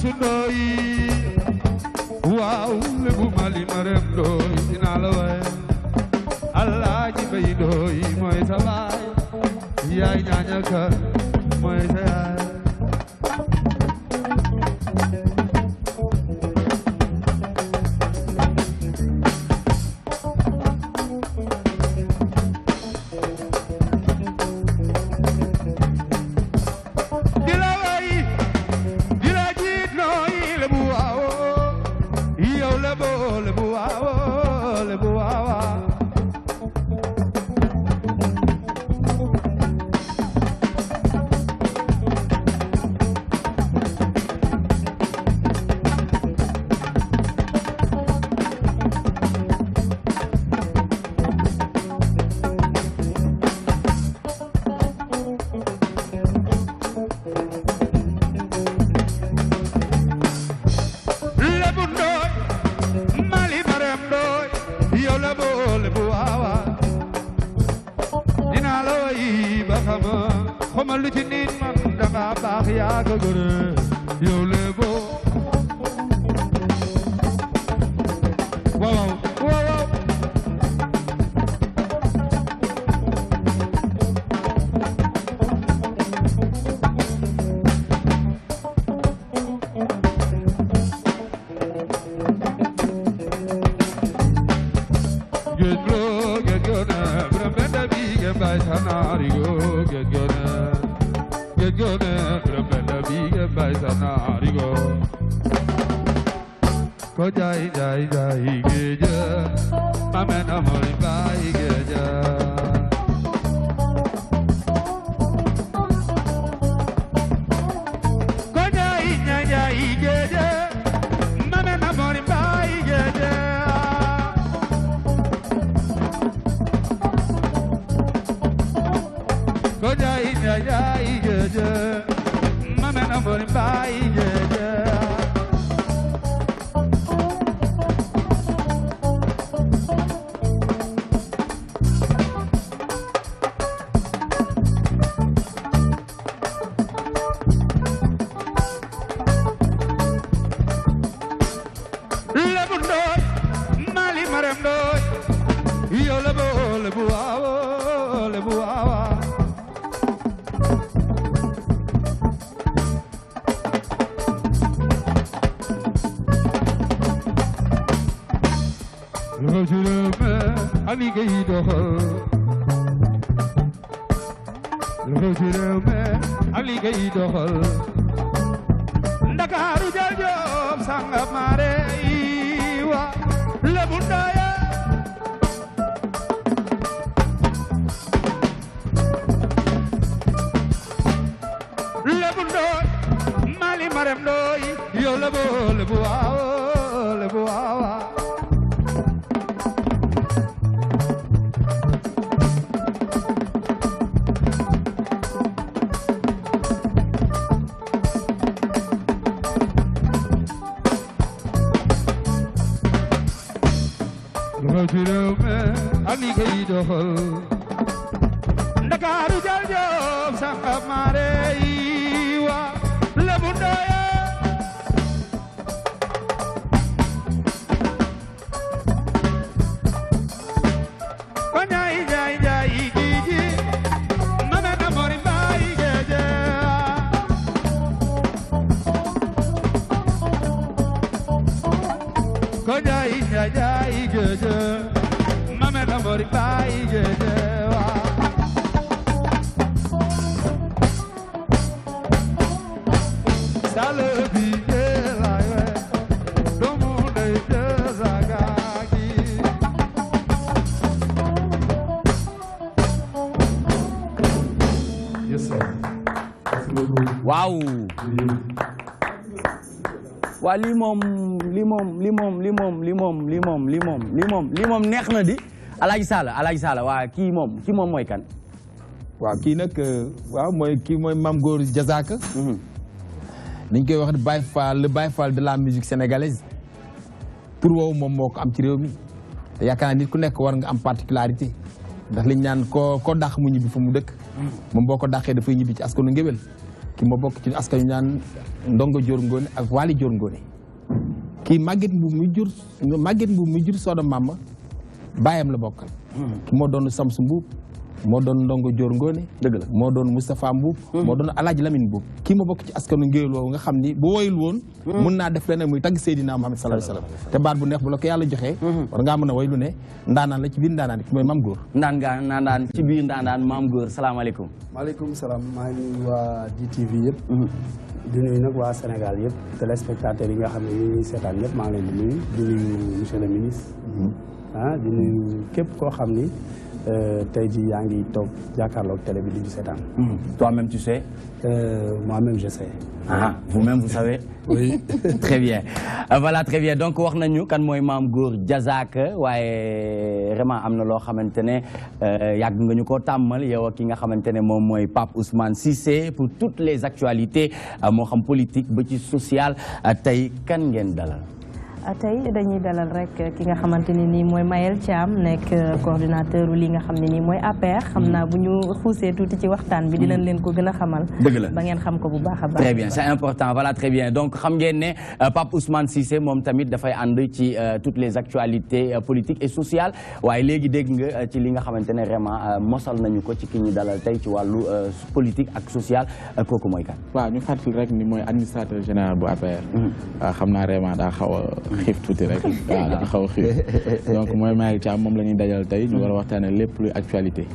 Youssou Ndoye waaw Lebu Mali Maram Ndoye dinaa la waye Alaaji Mbay Ndoye mooy sa baay yaay ñaaña ka mooy sa yaay Ndakaaru jël joob sanga mare iwa Lebu Ndoye Lebu Ndoye Mali Maram Ndoye yo lebu waawa Ndakaaru jël joob sanga mare iwa Lebu Ndoye ko njaay giji mame na mori mbaay geje ko njaay geje mame na mori mbaay geje waaw waa lii moom neex na di Alaaji Sall waa kii moom mooy kan waaw kii nag waaw kii mooy Mame Gor Diazaka dañ koy wax Baye Fall le Baye Fall de la musique sénégalaise tur woowu moom moo ko am ci réew mi te yaakaar naa nit ku nekk war nga am particularité ndax liñ naan ko dàq mu ñibbi fa mu dëkk moom boo ko dàqee dafay ñibbi ci askanu ngéwél ki ma bokk ci askan wi ñaan Ndongo Dior Ngone ak Waly Dior Ngone kii Maguette Mbuub mi jur Soda Mama baayam la bokkal ki moo doon Samsu Mbuub moo doon Ndongo Dior Ngone dëgg la moo doon Moustapha Mbuub moo doon Alaaji Lamine Mbuub kii ma bokk ci askanu ngéwél woowu nga xam ni bu woyul woon mun naa def leneen muy tagg Seydina Muhammad sallallahu alayhi wasallam te baat bu neex bu la ko yàlla joxee war ngaa mën a woy lu ne ndaanaan la ci biir ndaanaan ki mooy Mame Goor ndaanaan ci biir ndaanaan Mame Goor salaamaaleykum. maaleykum salaam maa ngi waa DTV yëpp di nuyu nag waa Sénégal yëpp téléspectateurs yi nga xam ne ñu ngi seetaan yëpp maa ngi leen di nuyu monsieur le ministre di nuyu képp koo xam ni tey jii yaa ngi toog jàkkaarloog télé bi di ñu seetaan. Toi-même tu sais. Moi-même je sais. Ah, vous-même vous savez. Oui. Très bien. Voilà, très bien. Donc wax nañu kan mooy Mame Goor Diazaka waaye vraiment am na loo xamante ne yàgg nga ñu ko tàmmal yow ak ki nga xamante ne moom mooy Pape Ousmane Cissé pour toutes les actualités moo xam politique ba ci social tey kan ngeen dalal. tey dañuy dalal rek ki nga xamante ne nii mooy Mayel Thiam nekk coordinateur li nga xam ne nii mooy APR xam naa bu ñu xuusee tuuti ci waxtaan bi dinañ leen ko gën a xamal. dëgg la ba ngeen xam ko bu baax a baax. très bien c'est important voilà très bien donc xam ngeen ne Pape Ousmane Cissé moom tamit dafay ànd ci toutes les actualités politiques et sociales waaye léegi dégg nga ci li nga xamante ne vraiment mosal nañu ko ci ki ñu dalal tey ci wàllu politique ak social kooku mooy kan. waaw ñu fàttali rek ni mooy administrateur général bu APR. xam naa vraiment daa xaw a xiif tuuti rek waaw dafa xaw a xiif donc mooy Mayel Thiam moom la ñuy dajal tey ñu war a waxtaanee lépp luy actualité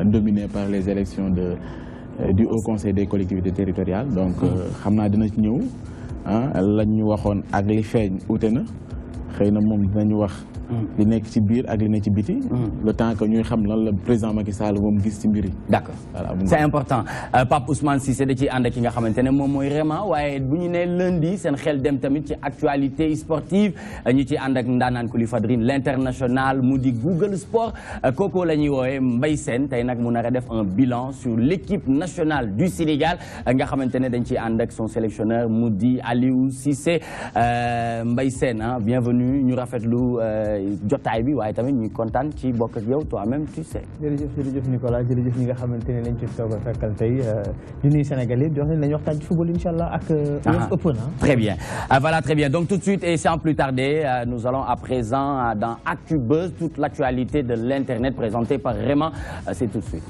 dominé par les élections du Haut Conseil des collectivités territoriales donc xam naa dina ci ñëw lañ ñu waxoon ak li feeñ ute na xëy na moom dinañu wax li nekk ci biir ak li nekk ci biti le temps que ñuy xam lan la président Macky Sall moom gis ci mbir yi. d'accord c'est important Pape Ousmane Cissé da ciy ànd ak ki nga xamante ne moom mooy vraiment waaye bu ñu nee lundi seen xel dem tamit ci actualité sportive ñu ciy ànd ak ndaanaan Kuli Fadrine l'international mu di Google Sport kooku la ñuy woowee Mbaye Sène tey nag mu nar a def un bilan sur l'équipe nationale du Sénégal nga xamante ne dañ ciy ànd ak son sélectionneur mu di Aliou Cissé Mbaye Sène bienvenue ñu rafetlu jotaay bi waaye tamit ñu kontaan ci bokk ak yow toi-même tu sais. jërëjëf Nicolas jërëjëf ñi nga xamante ne lañ ci toog a fekkal tey di nuyu Sénégal yi di wax ne nañu waxtaan ci football inchallah ak US Open. Très bien voilà très bien donc tout de suite et sans plus tarder nous allons à présent dans ActuBuzz toute l'actualité de l'internet présentée par Raymond c'est tout de suite.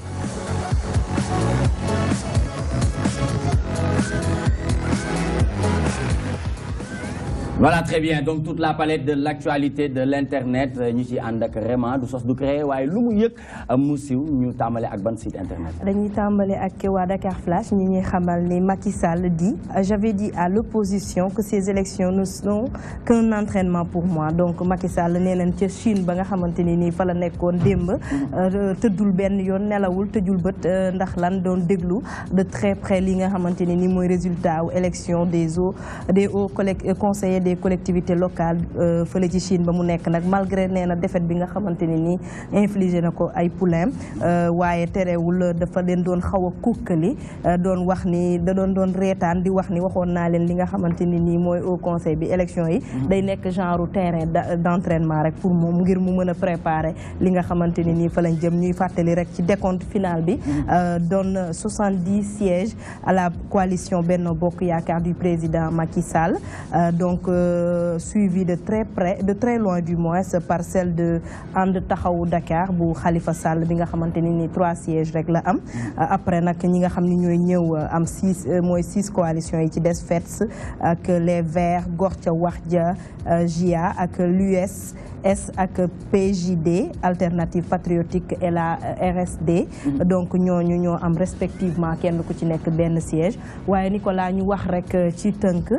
Voilà très bien donc toute la palette de l'actualité de l'internet ñu ci ànd ak vraiment du sos du créé waaye lu mu yëg mu siiw ñu tàmbale ak ban site internet. dañuy tàmbale ak waa Dakar Flash ñi ñuy xamal ni Macky Sall dit j'avais dit à l'opposition que ces élections ne sont qu'un entraînement pour moi donc Macky Sall nee nañ ca Chine ba nga xamante ni nii fa la nekkoon démb tëddul benn yoon nelawul tëjul bët ndax lan doon déglu de très près li nga xamante ni nii mooy résultat wu élection des hauts conseillers des collectivités locales fële ci Chine ba mu nekk nag malgré nee na défaite bi nga xamante ni nii infligé na ko ay poulain waaye terewul dafa leen doon xaw a kukkali doon wax ni da doon reetaan di wax ni waxoon naa leen li nga xamante ni nii mooy au conseil bi élection yi day nekk genre terrain d'entraînement rek pour moom ngir mu mën a préparer li nga xamante ni nii fa lañ jëm ñuy fàttali rek ci décompte final bi doon 70 sièges à la coalition Benno Bokk Yaakaar du président Macky Sall donc suivi de très près de très loin du moins par celle de And Taxawu Dakar bu Khalifa Sall bi nga xamante ni 3 sièges rek la am après nag ñi nga xam ni ñooy ñëw am 6 coalitions yi ci des FETS ak les Verts Gorca Waxja JA ak l'USS ak PJD Alternative Patriotique et la RSD donc ñooñu ñoo am respectivement kenn ku ci nekk benn siège waaye Nicolas ñu wax rek ci tënk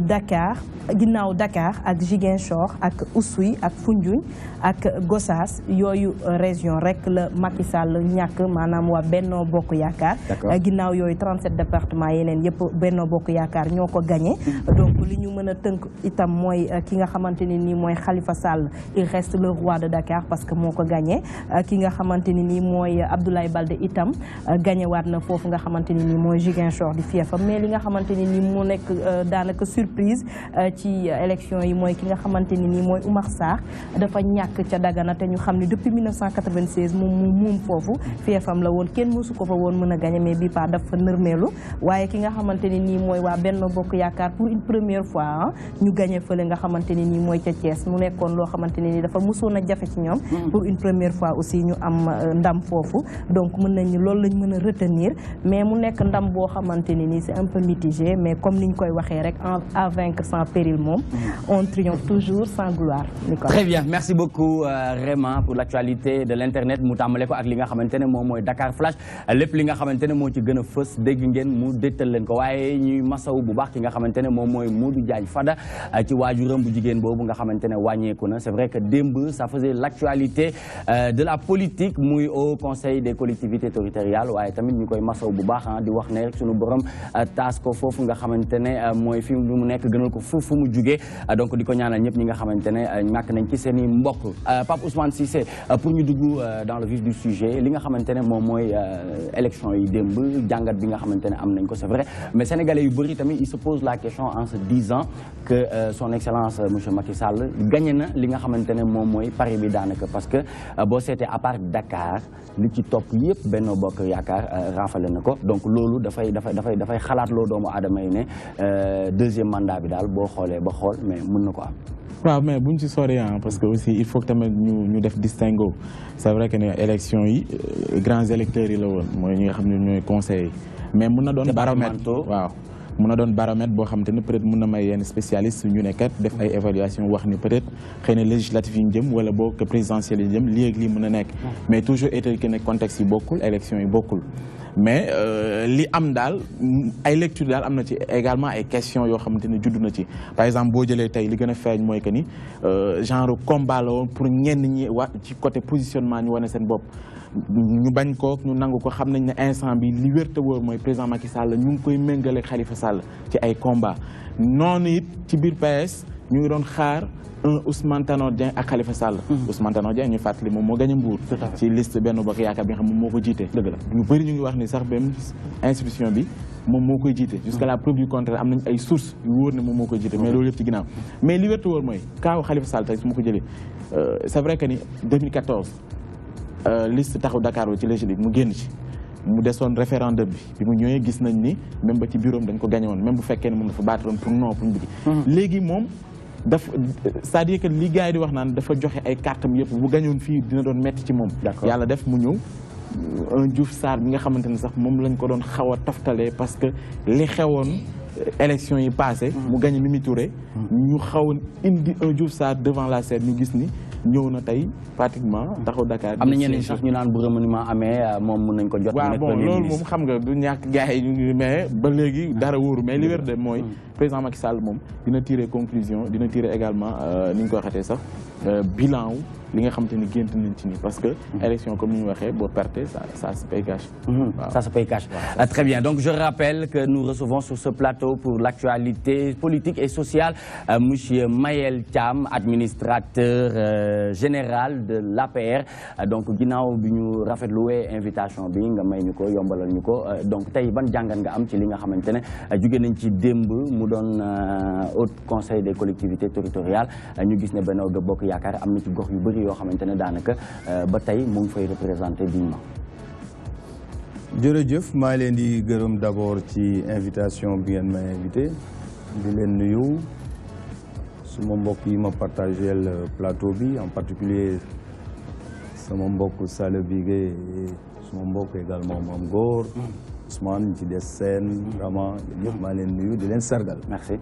Dakar ginnaaw Dakar ak Ziguinchor ak Oussouye ak Foundiougne ak Gossas yooyu région rek la Macky Sall ñàkk maanaam waa Benno Bokk Yaakaar ginnaaw yooyu 37 départements yeneen yëpp Benno Bokk Yaakaar ñoo ko gagné donc li ñu mën a tënk itam mooy ki nga xamante ni nii mooy Khalifa Sall il reste le roi de Dakar parce que moo ko gagné ki nga xamante ni nii mooy Abdoulaye Baldé itam gagné waat na foofu nga xamante ni nii mooy Ziguinchor di fiefam mais li nga xamante ni nii moo nekk daanaka surprise ci élection yi mooy ki nga xamante ni nii mooy Oumar Sarr dafa ñàkk ca Dagana te ñu xam ne depuis 1996 moom foofu fiefam la woon kenn mësu ko fa woon mën a gagné mais bi pas dafa nërmeelu waaye ki nga xamante ni nii mooy waa Benno Bokk Yaakaar pour une première fois ñu gagné fële nga xamante ni nii mooy ca Thiès mu nekkoon loo xamante ni nii dafa mësoon a jafe ci ñoom pour une première fois aussi ñu am ndam foofu donc mën nañu loolu lañ mën a retenir mais mu nekk ndam boo xamante ni nii c'est un peu mitigé mais comme niñ koy waxee rek à vaincre sans péril moom on triomphe toujours sans gloire. Très bien, merci beaucoup Réma pour l'actualité de l'internet mu tàmbale ko ak li nga xamante ne moom mooy Dakar Flash lépp li nga xamante ne moo ci gën a fës dégg ngeen mu déttal leen ko waaye ñuy masaw bu baax ki nga xamante ne moom mooy Modou Diagne Fada ci waajuram bu jigéen boobu nga xamante ne wàññeeku na c'est vrai que démb ça faisait l'actualité de la politique muy au conseil des collectivités territoriales waaye tamit ñu koy masaw bu baax di wax ne rek suñu borom taas ko foofu nga xamante ne mooy fi mu nekk gënal ko fu mu jugee donc di ko ñaanal ñëpp ñi nga xamante ne ñàkk nañ ci seen i mbokk Pape Ousmane Cissé pour ñu dugg dans le vif du sujet li nga xamante ne moom mooy élection yi démb jàngat bi nga xamante ne am nañ ko c'est vrai mais sénégalais yu bëri tamit il se pose la question en se disant que son excellence monsieur Macky Sall gagné na li nga xamante ne moom mooy pari bi daanaka parce que boo seetee à part Dakar li ci topp yëpp Benno Bokk Yaakaar rafale na ko donc loolu dafay xalaat loo doomu aadama yi ne deuxième mandat bi daal boo xoolee ba xool mais mën na ko am. waaw mais buñ ci sori parce que aussi il faut que tamit ñu def distinguo c'est vrai que ne élection yi grands électeurs yi la woon mooy ñi nga xam ne ñooy conseillers mais mun na doon baromètre waaw mun na doon baromètre boo xam te ne peut-être mun na may yenn spécialiste ñu ne kat def ay évaluation wax ni peut-être xëy na législatif yi ñu jëm wala boo que présidentiel yi jëm lii ak lii mun na nekk mais toujours est-il que ne contexte yi bokkul élection yi bokkul mais li am daal ay lecture daal am na ci également ay questions yoo xamante ne judd na ci par exemple boo jëlee tey li gën a feeñ mooy que ni genre combat la woon pour ñenn ñi ci côté positionnement ñu wane seen bopp ñu bañ ko ñu nangu ko xam nañ ne instant bi li wér te wóor mooy président Macky Sall ñu ngi koy méngale Khalifa Sall ci ay combat noonu it ci biir PS ñu ngi doon xaar Ousmane Tanor Dieng ak Khalifa Sall. Ousmane Tanor Dieng ñu fàttali moom moo gagné Mbour ci liste Benno Bokk Yaakaar bi nga xam moom moo ko jiite dëgg la ñu bëri ñu ngi wax ni sax même institution bi moom moo koy jiite jusqu'à la preuve du contraire am nañ ay sources yu wóor ne moom moo koy jiite mais loolu yëpp ci ginnaaw mais li wér te wóor mooy kaaw Khalifa Sall tey su ma ko jëlee c'est vrai que ni 2014 liste taxaw Dakar ci législative mu génn ci mu desoon référendum bi mu ñëwee gis nañ ni même ba ci bureau dañ ko gagné woon même bu fekkee ne moom dafa baatoon pour non pour ñu bëgg léegi moom c'est-à-dire que li gars yi di wax naan dafa joxe ay cartam yëpp bu gañoon fii dina doon metti ci moom yàlla def mu ñëw un Diouf Sarr bi nga xamante ne sax moom lañ ko doon xaw a toftalee parce que li xewoon élection yi passé mu gagné Mimi Touré ñu xawoon indi un Diouf Sarr devant la scène ñu gis ni ñëw na tey pratiquement taxaw Dakar. am na ñeneen sax ñu naan bu remaniement amee moom mën nañ ko jot. waaw bon loolu moom xam nga du ñàkk gars yi mais ba léegi dara wóoru mais li wér de mooy président Macky Sall moom dina tirer conclusion dina tirer également ni ñu ko waxatee sax bilan wu li nga xamante ni gént nañ ci ni parce que élection comme ni ñu waxee boo perte ça se paye cash. Ça se paye cash. Très bien, donc je rappelle que nous recevons sur ce plateau pour l'actualité politique et sociale monsieur Mayel Thiam, administrateur général de l'APR. Donc ginnaaw bi ñu rafetluwee invitation bi nga may ñu ko yombalal ñu ko donc tey ban jàngat nga am ci li nga xamante ne jóge nañ ci démb mu doon Haut Conseil des collectivités territoriales ñu gis ne Benno Bokk Yaakaar am na ci gox yu bëri yoo xamante ne daanaka ba tey mu ngi fay représenté dignement. jërëjëf maa ngi leen di gërëm d'abord ci invitation bi ngeen ma invité di leen nuyu suma mbokk yi ma partagé le plateau bi en particulier sama mbokk Sall Bigué et suma mbokk également Mame Gor Ousmane ci des scènes vraiment ñëpp maa leen nuyu di leen sargal. Merci.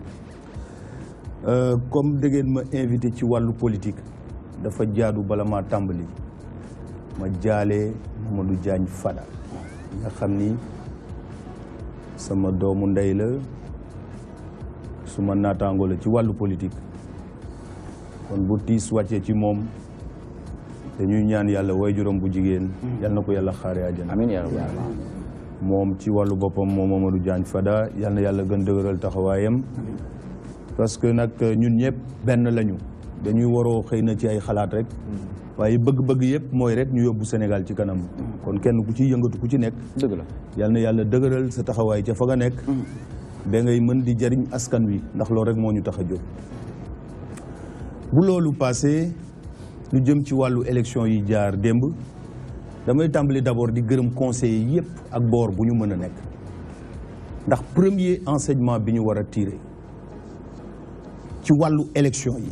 Comme da ngeen ma invité ci wàllu politique dafa jaadu bala maa tàmbali ma jaale Mamadou Diagne Fada nga xam ni sama doomu ndey la suma naataango la ci wàllu politique kon bu tiis wàccee ci moom dañuy ñaan yàlla waajuram bu jigéen yal na ko yàlla xaare àjjana. Amiin yaa rabbi. moom ci wàllu boppam moom Mamadou Diagne Fada yal na yàlla gën dëgëral taxawaayam parce que nag ñun ñëpp benn lañu dañuy waroo xëy na ci ay xalaat rek waaye bëgg-bëgg yëpp mooy rek ñu yóbbu Sénégal ci kanam kon kenn ku ci yëngatu ku ci nekk dëgg la yal na yàlla dëgëral sa taxawaay ca fa nga nekk ba ngay mën di jariñ askan wi ndax loolu rek moo ñu tax a jóg. bu loolu passé lu jëm ci wàllu élection yi jaar démb damay tàmbali d'abord di gërëm conseillers yépp ak boor bu ñu mën a nekk ndax premier enseignement bi ñu war a tirer ci wàllu élection yi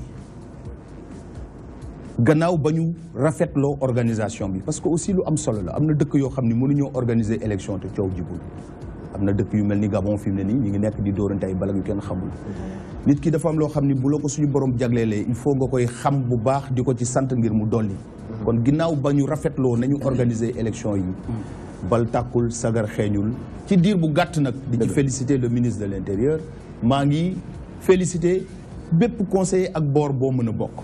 gannaaw ba ñu rafetloo organisation bi parce que aussi lu am solo la am na dëkk yoo xam ne mënuñoo organiser élection te coow jibul am na dëkk yu mel ni Gabon fi mu ne nii ñu ngi nekk di dóorante ay balag yu kenn xamul nit ki dafa am loo xam ni bu la ko suñu borom jagleelee il faut nga koy xam bu baax di ko ci sant ngir mu dolli kon ginnaaw ba ñu rafetloo nañu organiser élection yi bal tàkkul sagar xeeñul ci diir bu gàtt nag di ci féliciter le ministre de l'Intérieur maa ngi féliciter bépp conseiller ak boor boo mën a bokk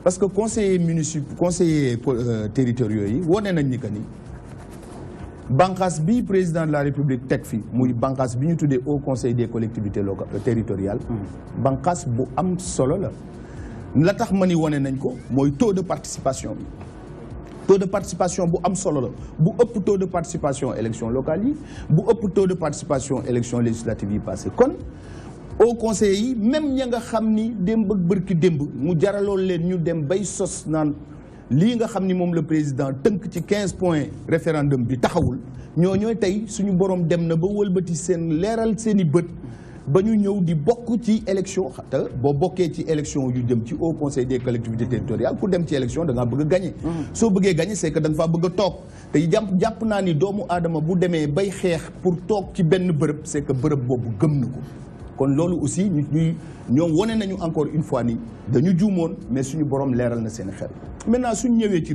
parce que conseillers municipaux conseillers territoriaux yi wone nañ ni que ni banqaas bi président de la République teg fi muy banqaas bi ñu tuddee au conseil des collectivités locales territoriales banqaas bu am solo la tax ma ni wone nañ ko mooy taux de participation bi taux de participation bu am solo la bu ëpp taux de participation élection locale yi bu ëpp taux de participation élection législative yi passé kon au conseil yi même ña nga xam ni démb ak bërki démb mu jaraloon leen ñu dem bay sos naan lii nga xam ni moom le président tënk ci 15 points référendum bi taxawul ñooy tey suñu borom dem na ba wëlbati seen leeral seen i bët ba ñu ñëw di bokk ci élection te boo bokkee ci élection yu jëm ci au conseil des collectivités territoriales ku dem ci élection da ngaa bëgg a gagné soo bëggee gagné c'est que da nga faa bëgg a toog te jàpp naa ni doomu aadama bu demee bay xeex pour toog ci benn bërëb c'est que bërëb boobu gëm na ko kon loolu aussi ñoom wane nañu encore une fois ni dañu juumoon mais suñu borom leeral na seen xel maintenant suñu ñëwee ci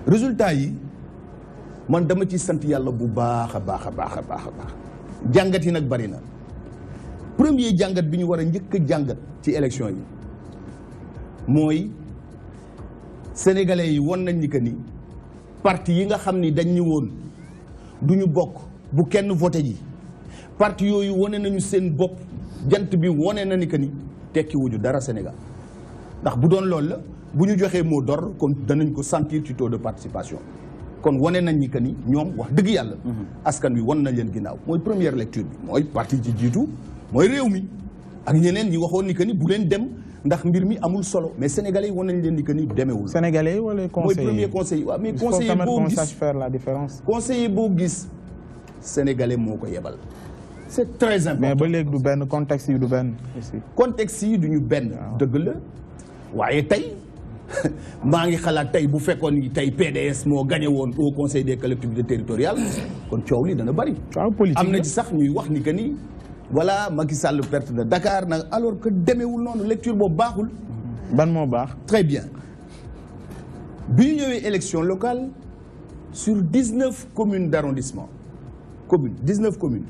résultat yi man dama ci sant yàlla bu baax a baax jàngat yi nag bari na premier jàngat bi ñu war a njëkk a jàngat ci élection yi mooy sénégalais yi won nañ ni que ni parti yi nga xam ni dañ ñu woon du ñu bokk bu kenn voté ji parti yooyu wane nañu seen bopp jant bi wane na ni que ni tekki wuñu dara Sénégal ndax bu doon loolu la bu ñu joxee mot d'ordre kon danañ ko sentir ci taux de participation kon wane nañ ni que ni ñoom wax dëgg yàlla askan wi wan nañ leen ginnaaw mooy première lecture bi mooy parti ci jiitu mooy réew mi ak ñeneen ñi waxoon ni que ni bu leen dem ndax mbir mi amul solo mais sénégalais yi wan nañ leen ni que ni demeewul. sénégalais wala conseiller mooy premier conseiller waaw mais conseiller boo gis faire la différence. conseiller boo gis sénégalais moo ko yebal. c'est très important mais ba léegi du benn contexte yi du benn aussi. contexte yi du ñu benn. dëgg la waaye tey maa ngi xalaat tey bu fekkoon ni tey PDS moo gagné woon au conseil des collectivités territoriales kon coow li dana bari. waaw politique am na ci sax ñuy wax ni que ni voilà Macky Sall perte de Dakar nag alors que demeewul noonu lecture boobu baaxul. ban moo baax. très bien bi ñu ñëwee élection locale sur 19 communes d'arrondissement 19 communes.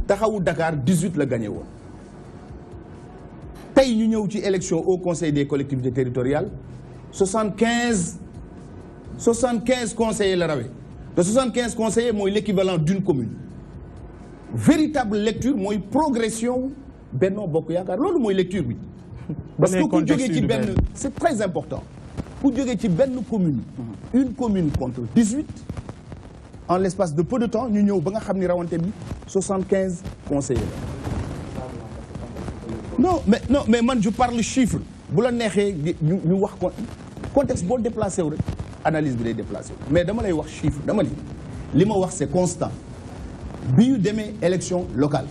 taxawu Dakar 18 la gagné woon tey ñu ñëw ci élection au conseil des collectivités territoriales 75 conseillers la rawee te 75 conseillers mooy l'équivalent d'une commune véritable lecture mooy progression Benno Bokk Yaakaar loolu mooy lecture bi parce que ku jógee ci benn c'est très important ku jógee ci benn commune une commune contre 18 en l'espace de peu de temps ñu ñëw ba nga xam ni rawante bi 75 conseillers non mais man je parle chiffre bu la neexee ñu wax contexte boo déplacé wu rek analyse bi day déplacé wu mais dama lay wax chiffre dama ni li ma wax c'est constant bi ñu demee élection locale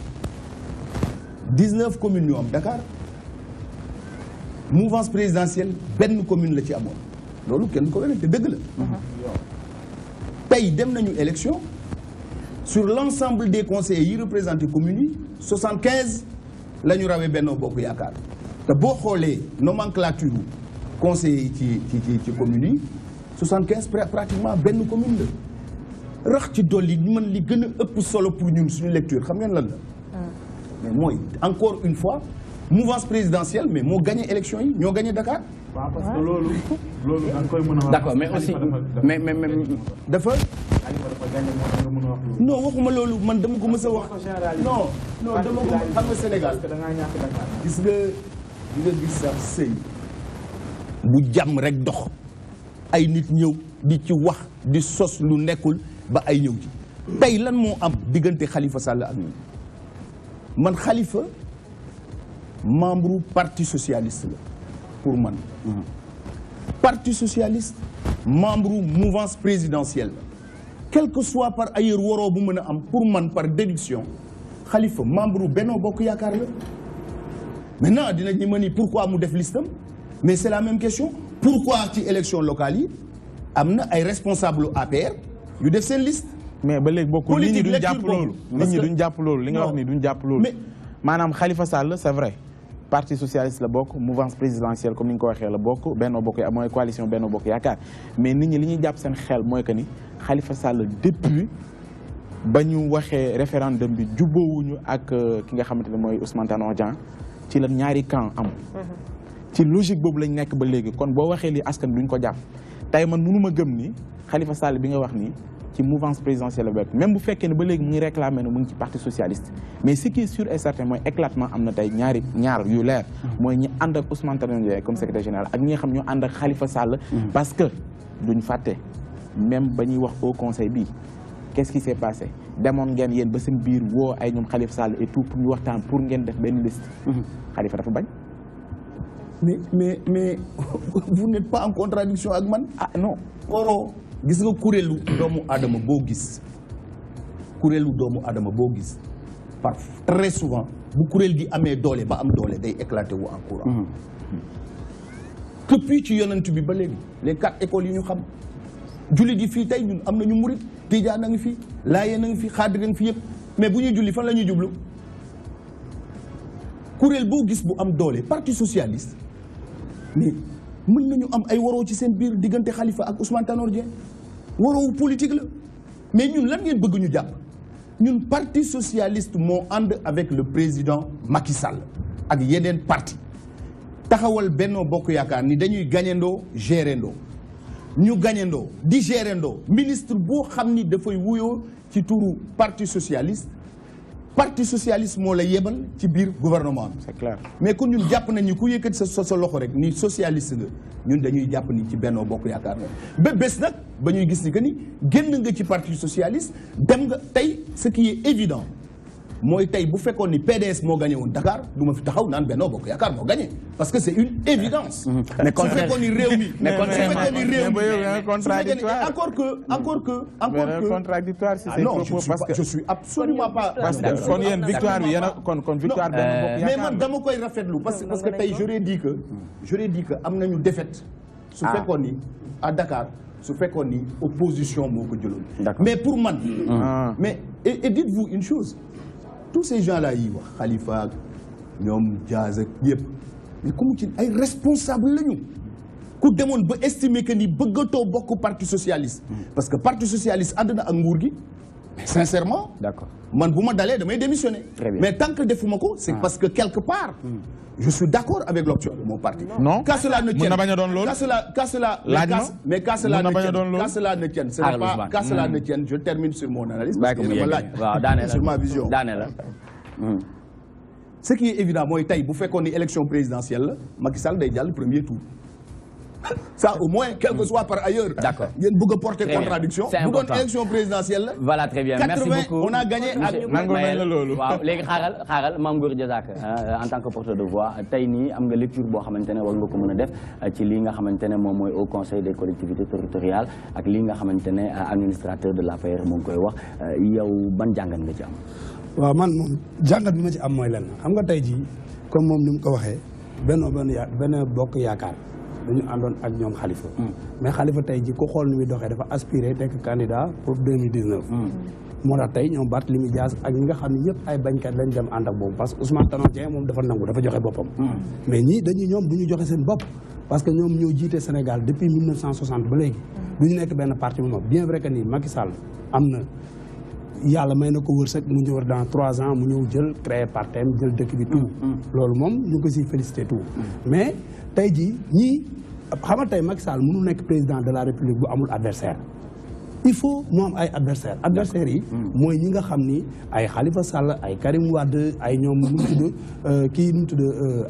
19 communes ñu am Dakar mouvance présidentielle benn commune la ci amoon loolu kenn ko wéne te dëgg la tey dem nañu élection sur l'ensemble des conseillers yi représenté communes yi 75 la ñu rawee Benno Bokk Yaakaar te boo xoolee nomenclature conseillers yi ci communes yi 75 pratiquement benn commune la rax ci dolli man li gën a ëpp solo pour ñun suñu lecture xam ngeen lan la mais mooy encore une fois mouvance présidentielle mais moo gagné élection yi ñoo gagné Dakar. waaw parce que loolu da nga koy mën a wax. d'accord mais aussi mais dafa. non waxuma loolu man dama ko mës a wax. non dama ko xam nga Sénégal. gis nga gis sax sëy bu jàmm rek dox ay nit ñëw di ci wax di sos lu nekkul ba ay ñëw ci tey lan moo am diggante Khalifa Sall ak ñun man Khalifa membre parti socialiste la pour man. Parti socialiste membre mouvance présidentielle quel que soit par ailleurs waroo bu mën a am pour man par déduction Khalifa membre Benno Bokk Yaakaar la. Maintenant dinañ ñu mën ni pourquoi mu def listam mais c'est la même question pourquoi ci élection locale yi am na ay responsable APR yu def seen liste. mais ba léegi bokkul nit ñi duñ jàpp loolu. nit ñi duñ jàpp loolu li nga wax ni duñ jàpp loolu. maanaam Khalifa Sall c'est vrai parti socialiste la bokk mouvance présidentielle comme ni nga ko waxee la bokk Benno Bokk mooy coalition Benno Bokk Yaakaar mais nit ñi li ñuy jàpp seen xel mooy que ni Khalifa Sall depuis ba ñu waxee référendum bi jubboowuñu ak ki nga xamante ne mooy Ousmane Tanor Dieng ci la ñaari camp am. ci logique boobu lañ nekk ba léegi kon boo waxee li askan duñ ko jàpp tey man mënu ma gëm ni Khalifa Sall bi nga wax ni ci mouvance présidentielle la bokk même bu fekkee ne ba léegi mu ngi réclamé ne mu ngi ci parti socialiste mais ce qui est sûr et certain mooy éclatement am na tey ñaar yu leer mooy ñi ànd ak Ousmane Tanor Dieng comme secrétaire général ak ñi nga xam ñoo ànd ak Khalifa Sall parce que duñ fàtte même ba ñuy wax au conseil bi qu'est-ce qui s'est passé demoon ngeen yéen ba seen biir woo ay ñoom Khalifa Sall et tout pour ñu waxtaan pour ngeen def benn liste Khalifa dafa bañ. mais vous n'êtes pas en contradiction avec man. Ah non waroo gis nga kuréelu doomu aadama boo gis kuréelu doomu aadama boo gis par très souvent bu kuréel gi amee doole ba am doole day éclater wu en courant. depuis ci yonent bi ba léegi les 4 écoles yi ñu xam jullit yi fii tey ñun am nañu murit tijaan a ngi fi laayeen a ngi fi xaadir a ngi fi yëpp mais bu ñuy julli fan la ñuy jublu kuréel boo gis bu am doole parti socialiste mais mën nañu am ay waroo ci seen biir diggante Khalifa ak Ousmane Tanor Dieng waroowu politique la mais ñun lan ngeen bëgg ñu jàpp ñun parti socialiste moo ànd avec le président Macky Sall ak yeneen parti taxawal Benno Bokk Yaakaar ni dañuy gagnandoo gérandoo ñu gagnandoo di gérandoo ministre boo xam ni dafay wuyoo ci turu parti socialiste moo la yebal ci biir gouvernement c'est clair mais kon ñun jàpp nañ ni ku yëkkati sa loxo rek ni socialiste nga ñun dañuy jàpp ni ci Benno Bokk Yaakaar la ba bés nag ba ñuy gis ni que ni génn nga ci parti socialiste dem nga tey ce qui est évident mooy tey bu fekkoon ni PDS moo gagné woon Dakar du ma fi taxaw naan Benno Bokk Yaakaar moo gagné parce que c'est une évidence. mais su fekkoon ni réew mi mais contradictoire si c'est non je suis absolument pas. parce que kon yéen victoire bi yéen a kon victoire Benno Bokk Yaakaar mais man dama koy rafetlu parce que tey j'aurais dit que am nañu défaite. su fekkoon ni à Dakar su fekkoon ni opposition moo ko jëloon. mais pour man. mais et dites-vous une chose. tous ces gens-là yi wax Khalifa ñoom Diaz ak yëpp mais comme ci ay responsable lañu ku demoon ba estimer que ni bëggatoo bokk parti socialiste parce que parti socialiste ànd na ak nguur gi mais sincèrement d'accord man bu ma dalee damay démissionner mais tant que defuma ko c'est parce que quelque part je suis d'accord avec l'option de mon parti. non qu'à cela ne tienne, qu'à cela ne tienne, ce n'est pas qu'à cela ne tienne. Je termine sur mon analyse parce que sur ma vision. Ce qui est évident, moi, tey bu fekkoon ni élection présidentielle, Macky Sall day jàll premier tour. Ça au moins, quel que soit par ailleurs. D'accord. Il y a une porter contradiction. C'est bu doon élection présidentielle. Voilà, très bien. 80, merci beaucoup. On a gagné avec. waaw léegi xaaral Mame Gor Diazaka en tant que porteur de voix tey nii am nga lecture boo xamante ne war nga ko mën a def ci lii nga xamante ne moom mooy au conseil des collectivités territoriales ak lii nga xamante ne administrateur de l'APR moo ngi koy wax yow ban jàngat nga ci am. waaw man moom jàngat bi ma ci am mooy lenn xam nga tey jii comme moom ni mu ko waxee benn bokk yaakaar. dañu àndoon ak ñoom Khalifa mais Khalifa tey ji ko xool ni muy doxee dafa aspiré nekk candidat pour 2019 moo tax tey ñoom Barthélémy Dias ak ñi nga xam ne ñëpp ay bañkat lañ dem ànd ak boobu parce que Ousmane Tanor Dieng moom dafa nangu dafa joxe boppam mais ñii ñoom du ñu joxe seen bopp parce que ñoom ñoo jiite Sénégal depuis 1960 ba léegi du ñu nekk benn parti moom bien vrai que ni Macky Sall am na yàlla may na ko wërsëg mu ñëw dans 3 ans mu ñëw jël créer partem jël dëkk bi tout loolu moom ñu ngi ko siy félicité tout mais tey jii ñii xam nga tey Macky Sall mënu nekk président de la République bu amul adversaire il faut mu am ay adversaires yi mooy ñi nga xam ni ay Khalifa Sall ay Karim Wade ay ñoom nu mu tudd kii nu mu tudd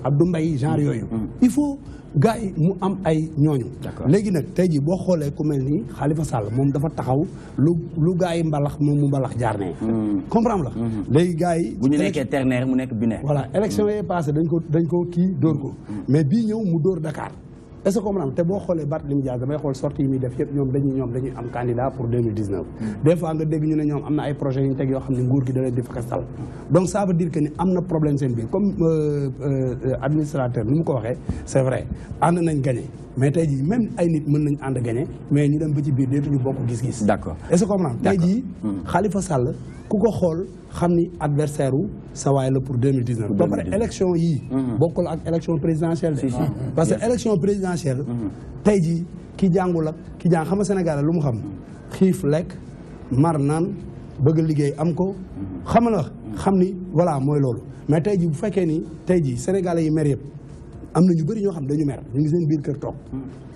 Abdou Mbaye genre yooyu il faut gars yi mu am ay ñooñu léegi nag tey jii boo xoolee ku mel ni Khalifa Sall moom dafa taxaw lu gars yi mbalax moom mu mbalax jaar ne comprendre la léegi gars yi bu ñu nekkee ternaire mu nekk binaire voilà élection yi passé dañ ko kii dóor ko mais bii ñëw mu dóor Dakar est-ce que comprendre te boo xoolee Barthélémy Dias damay xool sortie yi muy def yëpp ñoom dañuy am candidat pour 2019 des fois nga dégg ñu ne ñoom am na ay projets yu ñu teg yoo xam ne nguur gi da leen di fakastal donc ça veut dire que ni am na problème seen biir comme administrateur ni mu ko waxee c'est vrai ànd nañ gagné mais tey jii même ay nit mën nañ ànd gagné mais ñu dem ba ci biir deetuñu bokk gis-gis d'accord est-ce que comprendre tey jii Khalifa Sall ku ko xool xam ni adversaire u sa waay la pour 2019 ba pare élection yii bokkul ak élection présidentielle de parce que élection présidentielle tey jii ki jàngul ak ki jàng xam nga Sénégal lu mu xam xiif lekk mar naan bëgg liggéey am ko xam na xam ni voilà mooy loolu mais tey jii bu fekkee ni tey jii Sénégalais yi mer yëpp am na ñu bëri ñoo xam dañu mer ñu ngi seen biir kër toog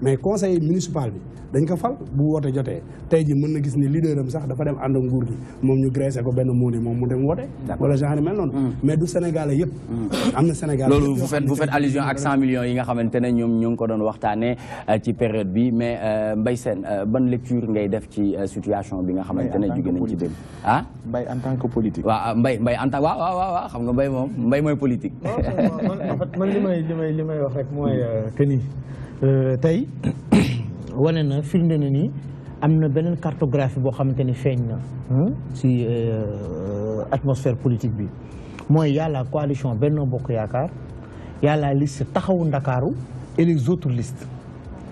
mais conseil municipal bi dañ ko fal bu woote jotee tey ji mën na gis ni leader am sax dafa dem ànd ak nguur gi moom ñu graissé ko benn muuni moom mu dem woote wala genre mel noonu mais du Sénégalais yëpp am na Sénégalais loolu vous faites allusion ak 100 millions yi nga xamante ne ñoom ñu ngi ko doon waxtaanee ci période bi mais Mbaye Sène ban lecture ngay def ci situation bi nga xamante ne jóge nañ ci dem ah Mbaye en tant que politique waaw Mbaye en tant waaw xam nga Mbaye moom Mbaye mooy politique man li may wax rek mooy que ni tey wane na firnde na ni am na beneen cartographie boo xamante ni feeñ na si atmosphère politique bi mooy y a la coalition Benno Bokk Yaakaar y a la liste Taxawu Ndakaaru et les autres listes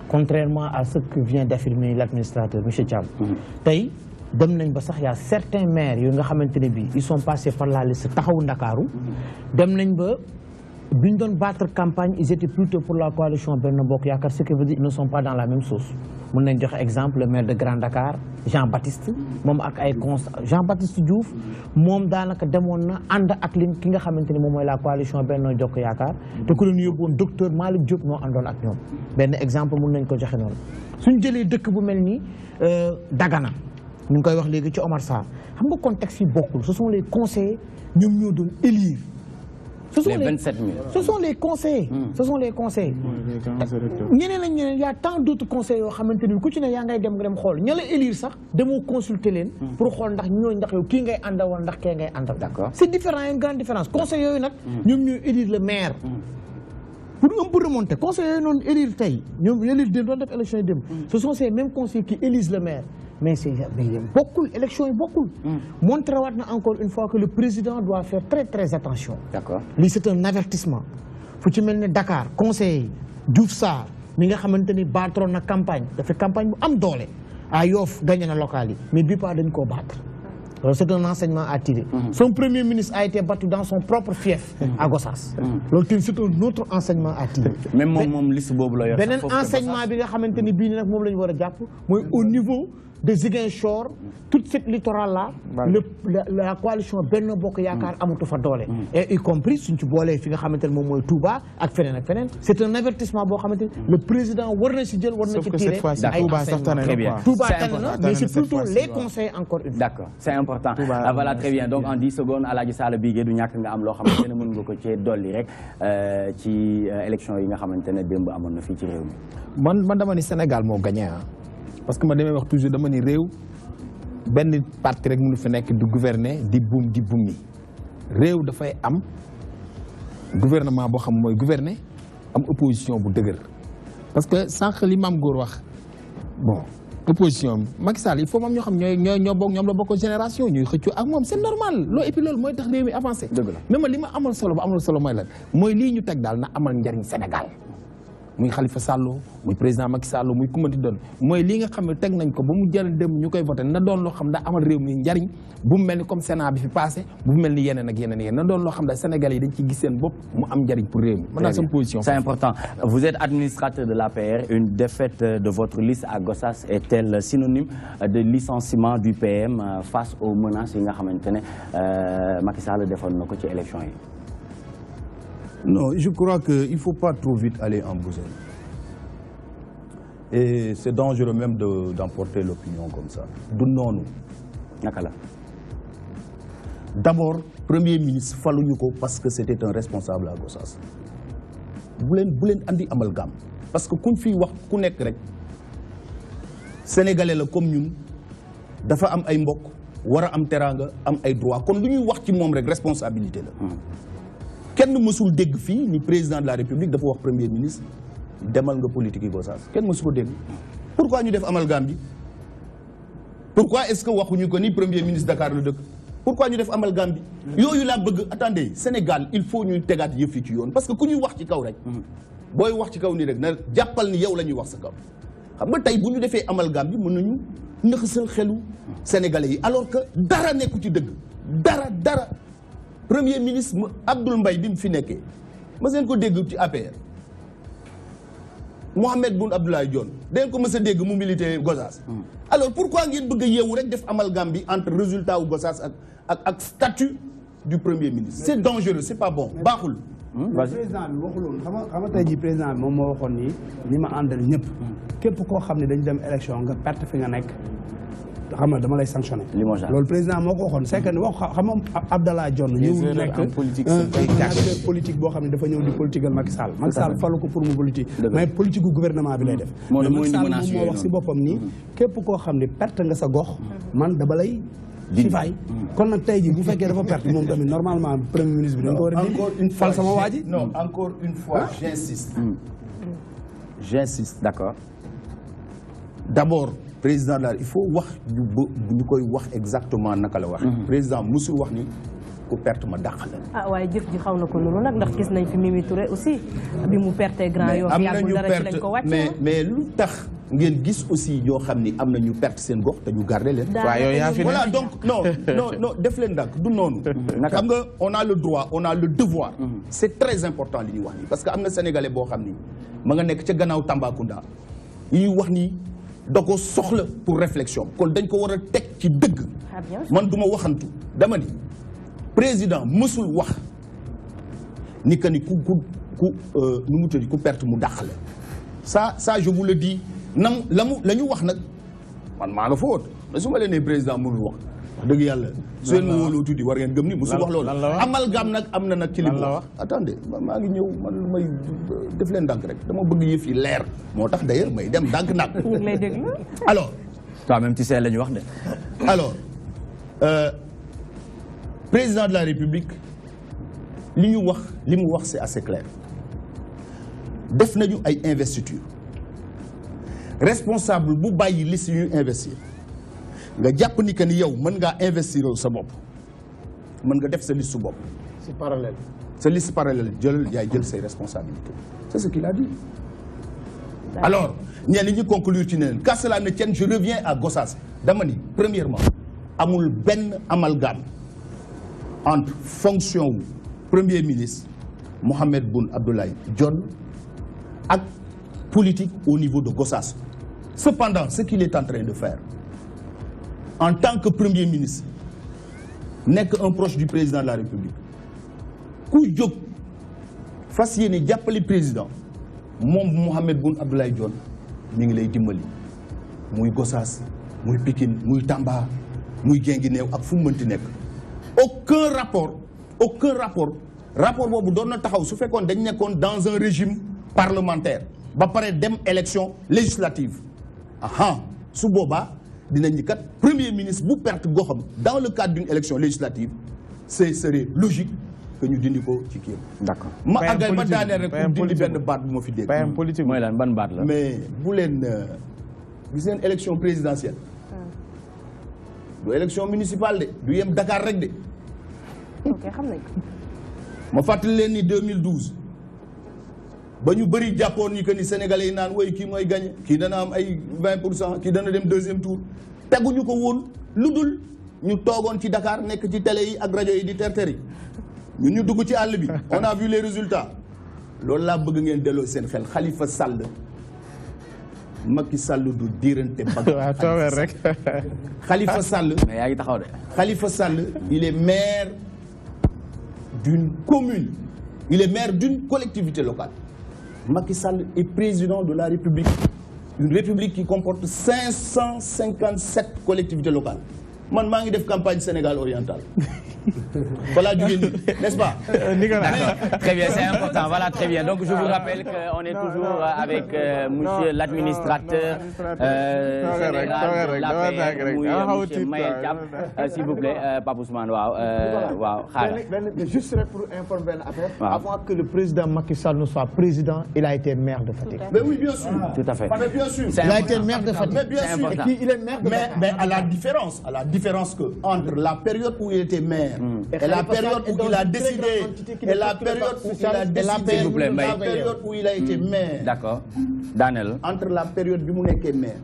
contrairement à ce que vient d'affirmer l'administrateur monsieur Thiam tey dem nañ ba sax y a certains maires yooyu nga xamante ne bi ils sont passés par la liste Taxawu Ndakaaru dem nañ ba bi ñu doon battre campagne ils étaient plutôt pour la coalition Benno Bokk Yaakaar ce qui veut dire ils ne sont pas dans la même sauce mën nañ joxe exemple le maire de Grand Dakar Jean-Baptiste moom ak ay Jean-Baptiste Diouf moom daanaka demoon na ànd ak li ki nga xamante ni moom mooy la coalition Benno Bokk Yaakaar te ku leen yóbbuwoon docteur Malick Diop moo àndoon ak ñoom benn exemple mën nañ ko joxe noonu suñ jëlee dëkk bu mel ni Dagana ñu ngi koy wax léegi ci Omar Sarr xam nga contexte yi bokkul ce sont les conseillers ñoom ñoo doon élire les 27 000. Ce sont les conseillers. Ce sont les conseillers. Il y a tant d'autres conseillers yoo xamante ni ku ci ne yaa ngay dem xool ña la élire sax demoo consulter leen pour xool ndax ñooñu ndax yow kii ngay àndal wala ndax kee ngay àndal. D'accord. C'est différent, il y a une grande différence. Conseillers yooyu nag ñoom ñooy élire le maire. Pour un peu remonter conseillers yooyu noonu élire tey ñoom élire dem doon def élection yi dem. Ce sont ces mêmes conseillers qui élisent le maire. Mais c'est beaucoup d'élections et beaucoup. Montrer encore une fois que le président doit faire très très attention. D'accord. C'est un avertissement. Faut que tu mettes Dakar, conseiller, Diouf Sarr, mi nga xamanteni battre na campagne, da fait campagne bu am doole. À Yoff gagné na local yi, mais bi pas dañ ko battre. C'est un enseignement à tirer. Son premier ministre a été battu dans son propre fief à Gossas. C'est un autre enseignement à tirer. Même mon liste bobu la yor. Benen enseignement bi nga xamanteni bi nak mom lañ wara japp moy au niveau de Ziguinchor, toute cette littoral-là, la coalition Benno Bokk Yaakaar amatu fa doole. Et y compris suñ ci boolee fi nga xamante ne moom mooy Touba ak feneen ak feneen. C'est un avertissement boo xamante le président war na si jël war na ci tirer ay enseignements. Très bien. Touba tane na, mais c'est plutôt les conseils encore une fois. D'accord, c'est important. Voilà, très bien. Donc en 10 secondes, Aladji Sall Bigué du ñàkk nga am loo xamante ne mën nga ko cee dolli rek ci élection yi nga xamante ne démb amoon na fii ci réew mi. Man dama ni Sénégal moo gagné parce que ma demee wax toujours dama ni réew benn parti rek mënu fi nekk di gouverner di buum ni réew dafay am gouvernement boo xam mooy gouverner am opposition bu dëgër parce que sànq li Mame Gor wax bon opposition Macky Sall il faut moom ñoo xam ñoom la bokk génération ñuy xëccoo ak moom c'est normal loolu et puis loolu mooy tax réew mi avancé mais ma li ma amal solo ba amal solo mooy lan mooy lii ñu teg daal na amal njariñ Sénégal muy Khalifa Sall muy président Macky Sall muy kumanti doon mooy lii nga xam ne teg nañ ko ba mu jël dem ñu koy voté na doon loo xam daa amal réew mi njariñ bu mu mel ni comme Sénat bi fi passé bu mu mel ni yeneen ak yeneen na doon loo xam ne Sénégalais yi dañ ci gis seen bopp mu am njariñ pour réew mi. man daal sama position. C'est important. Vous êtes administrateur de l'APR. Une défaite de votre liste à Gossas est-elle synonyme de licenciement du PM face aux menaces yi nga xamante ne Macky Sall defoon na ko ci élection yi? Non, je crois qu'il ne faut pas trop vite aller en besogne. Et c'est dangereux même d'emporter l'opinion comme ça. Du noonu. naka la. D'abord, Premier ministre faluñu ko parce que c'était un responsable à Gossas. bu leen andi amalgame parce que kuñ fiy wax ku nekk rek sénégalais la comme ñun dafa am ay mbokk war a am teraanga am ay droit kon lu ñuy wax ci moom rek responsabilité la. kenn mësul dégg fii ni président de la république dafa wax premier ministre demal nga politique yi Gossas kenn mësu ko dégg. pourquoi ñu def amalgame bi pourquoi est-ce que waxuñu ko ni premier ministre Dakar la dëkk. pourquoi ñu def amalgame bi yooyu laa bëgg attendez Sénégal il faut ñuy tegaat yëf yi ci yoon parce que ku ñuy wax ci kaw rek booy wax ci kaw nii rek na jàppal ni yow la ñuy wax sa kaw xam nga tey bu ñu defee amalgame bi mën nañu nëxasal xelu sénégalais yi alors que dara nekku ci dëgg dara premier ministre Abdoul Mbaye bi mu fi nekkee ma seen ko dégg ci APR Mohamed Boun Abdallah Dionne dañ ko mës a dégg mu milité Gossas alors pourquoi ngeen bëgg a yeewu rek def amalgame bi entre résultat wu Gossas ak statut du premier ministre c'est dangereux c'est pas bon baaxul. président bi waxuloon xam nga tey jii président bi moom moo waxoon ni ñi ma àndal ñëpp képp koo xam ne dañu dem élection nga perte fi nga nekk xam nga dama lay sanctionné. loolu président moo ko waxoon c'est que wax xam nga Abdallah Dionne ñëwul nekk acteur politique boo xam ne dafa ñëw di politiqueal Macky Sall. Macky Sall falu ko pour mu politique mais politique gu gouvernement bi lay def. Macky Sall moom moo wax si boppam ni képp koo xam ne perte nga sa gox man dama lay si fay kon nag tey jii bu fekkee dafa perte moom tamit normalement premier ministre bi dañ ko war a di fal sama waa ji. non encore une fois j'insiste d'accord d'abord président de la il faut wax ñu koy wax exactement naka la wax président musul wax ni ku perte ma dàq la. waaye jëf ji xaw na ko loolu nag ndax gis nañ fi Mimi Touré aussi bi mu perte Grand Yoff yàggul dara ci lañ ko wàcc mais lu tax ngeen gis aussi ñoo xam ni am na ñu perte seen gox te ñu garder leen. voilà donc non def leen nag du noonu. xam nga on a le droit on a le devoir. c'est très important li ñuy wax nii parce que am na sénégalais boo xam ni ma nga nekk ca gannaaw Tambacounda yi ñuy wax ni da ko soxla pour réflexion kon dañ ko war a teg ci dëgg. man du ma waxantu dama ni président mësul wax ni que ni ku nu mu tëddi ku perte mu dàq la ça je vous le dis. la ñu wax nag man maa nga fa woot mais su ma leen nee président mënul wax dëgg yàlla su leen ma wóoloo tuuti war ngeen gëm ni musul wax loolu amalgame nag am na nag ci li mu wax attendez maa ngi ñëw man lu may def leen ndànk rek dama bëgg yëf yi leer moo tax d'ailleurs may dem ndànk nag alors toi même tu sais la ñu wax de alors président de la République li ñu wax li mu wax c'est assez clair def nañu ay investiture responsable bu bàyyi liste yu investir nga jàpp ni que ni yow mën ngaa investir sa bopp mën nga def sa liste su bopp. c'est parallèle. sa liste parallèle yaay jël say responsabilités c'est ce qu'il a dit. alors ñenn ñi conclure ci neneen qu'à cela ne tienne je reviens à Gossas dama ni premièrement amul benn amalgame entre fonction wu premier ministre Mohamed Boun Abdallah Dionne ak politique au niveau de Gossas. Cependant, ce qu'il est en train de faire, en tant que Premier ministre, n'est qu'un proche du président de la République. Ku jóg fas yéene jàppale président moom Mohamed Boun Abdallah Dionne mi ngi lay dimbali muy Gossas muy Pikine muy Tamba muy Guinguinéo ak fu mu mënti nekk. aucun rapport boobu doon na taxaw su fekkoon dañ nekkoon dans un régime parlementaire. ba pare dem élection législative su boobaa dinañ ni kat premier ministre bu perte goxam dans le cadre d'une élection législative ce serait logique que ñu dindi ko ci kii. d'accord ma àggal ma daaneel rek pour dindi benn baat bu ma fi dégg. payam politique mooy lan ban baat la. mais bu leen gis ngeen élection présidentielle. du élection municipale de du yem Dakar rek de. ok xam nañ ko. ma fàttali leen ni 2012. ba ñu bëri jàppoon ni que ni sénégalais yi naan woy kii mooy gagné kii dana am ay 20% kii dana dem deuxième tour teguñu ko woon lu dul ñu toogoon ci Dakar nekk ci télé yi ak rajo yi di terteri ñun ñu dugg ci àll bi on a vu les résultats loolu laa bëgg ngeen delloo seen xel Khalifa Sall Macky Sall du diirante bagg rek Khalifa Sall mais yaa ngi taxaw de Khalifa Sall il est maire d'une commune il est maire d'une collectivité locale Macky Sall est président de la République une république qui comporte 557 collectivités locales. Man maa ngi def campagne Sénégal oriental. Voilà du n'est-ce pas? Très bien, c'est important. Voilà, très bien. Donc, je vous rappelle qu'on est toujours avec monsieur l'administrateur général de l'APR, monsieur Mayel Thiam. S'il vous plaît, Pape Ousmane, waaw. Juste pour informer l'affaire, avant que le président Macky Sall ne soit président, il a été maire de Fatick. Mais oui, bien sûr. Tout à fait. Mais bien sûr. Il a été maire de Fatick. Mais bien sûr. Et puis, il est maire de Fatick. Mais à la différence que entre la période où il était maire et la période où il a décidé, et la période où il a décidé, la période où il a été maire. D'accord. Daniel. Entre la période bi mu nekkee maire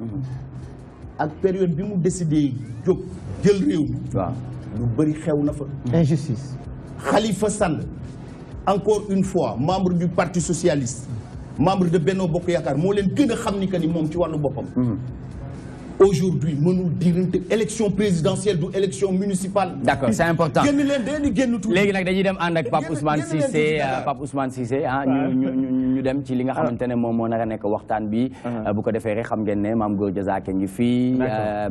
ak période bi mu décidé jóg jël réew mi. waaw lu bëri xew na fa. Injustice. Khalifa Sall, encore une fois, membre du Parti Socialiste, membre de Benno Bokk Yaakaar, moo leen gën a xam ni que ni moom ci wàllu boppam. Aujourd'hui, mënul diggante élection présidentielle du élection municipale. D'accord, c'est important. génn leen dañuy génn tuuti. léegi nag dañuy dem ànd ak Pape Ousmane Cissé Pape Ousmane Cissé ñu dem ci li nga xamante ne moom moo nar a nekk waxtaan bi. bu ko defee rek xam ngeen ne Mame Gor Diazaka ngi fii.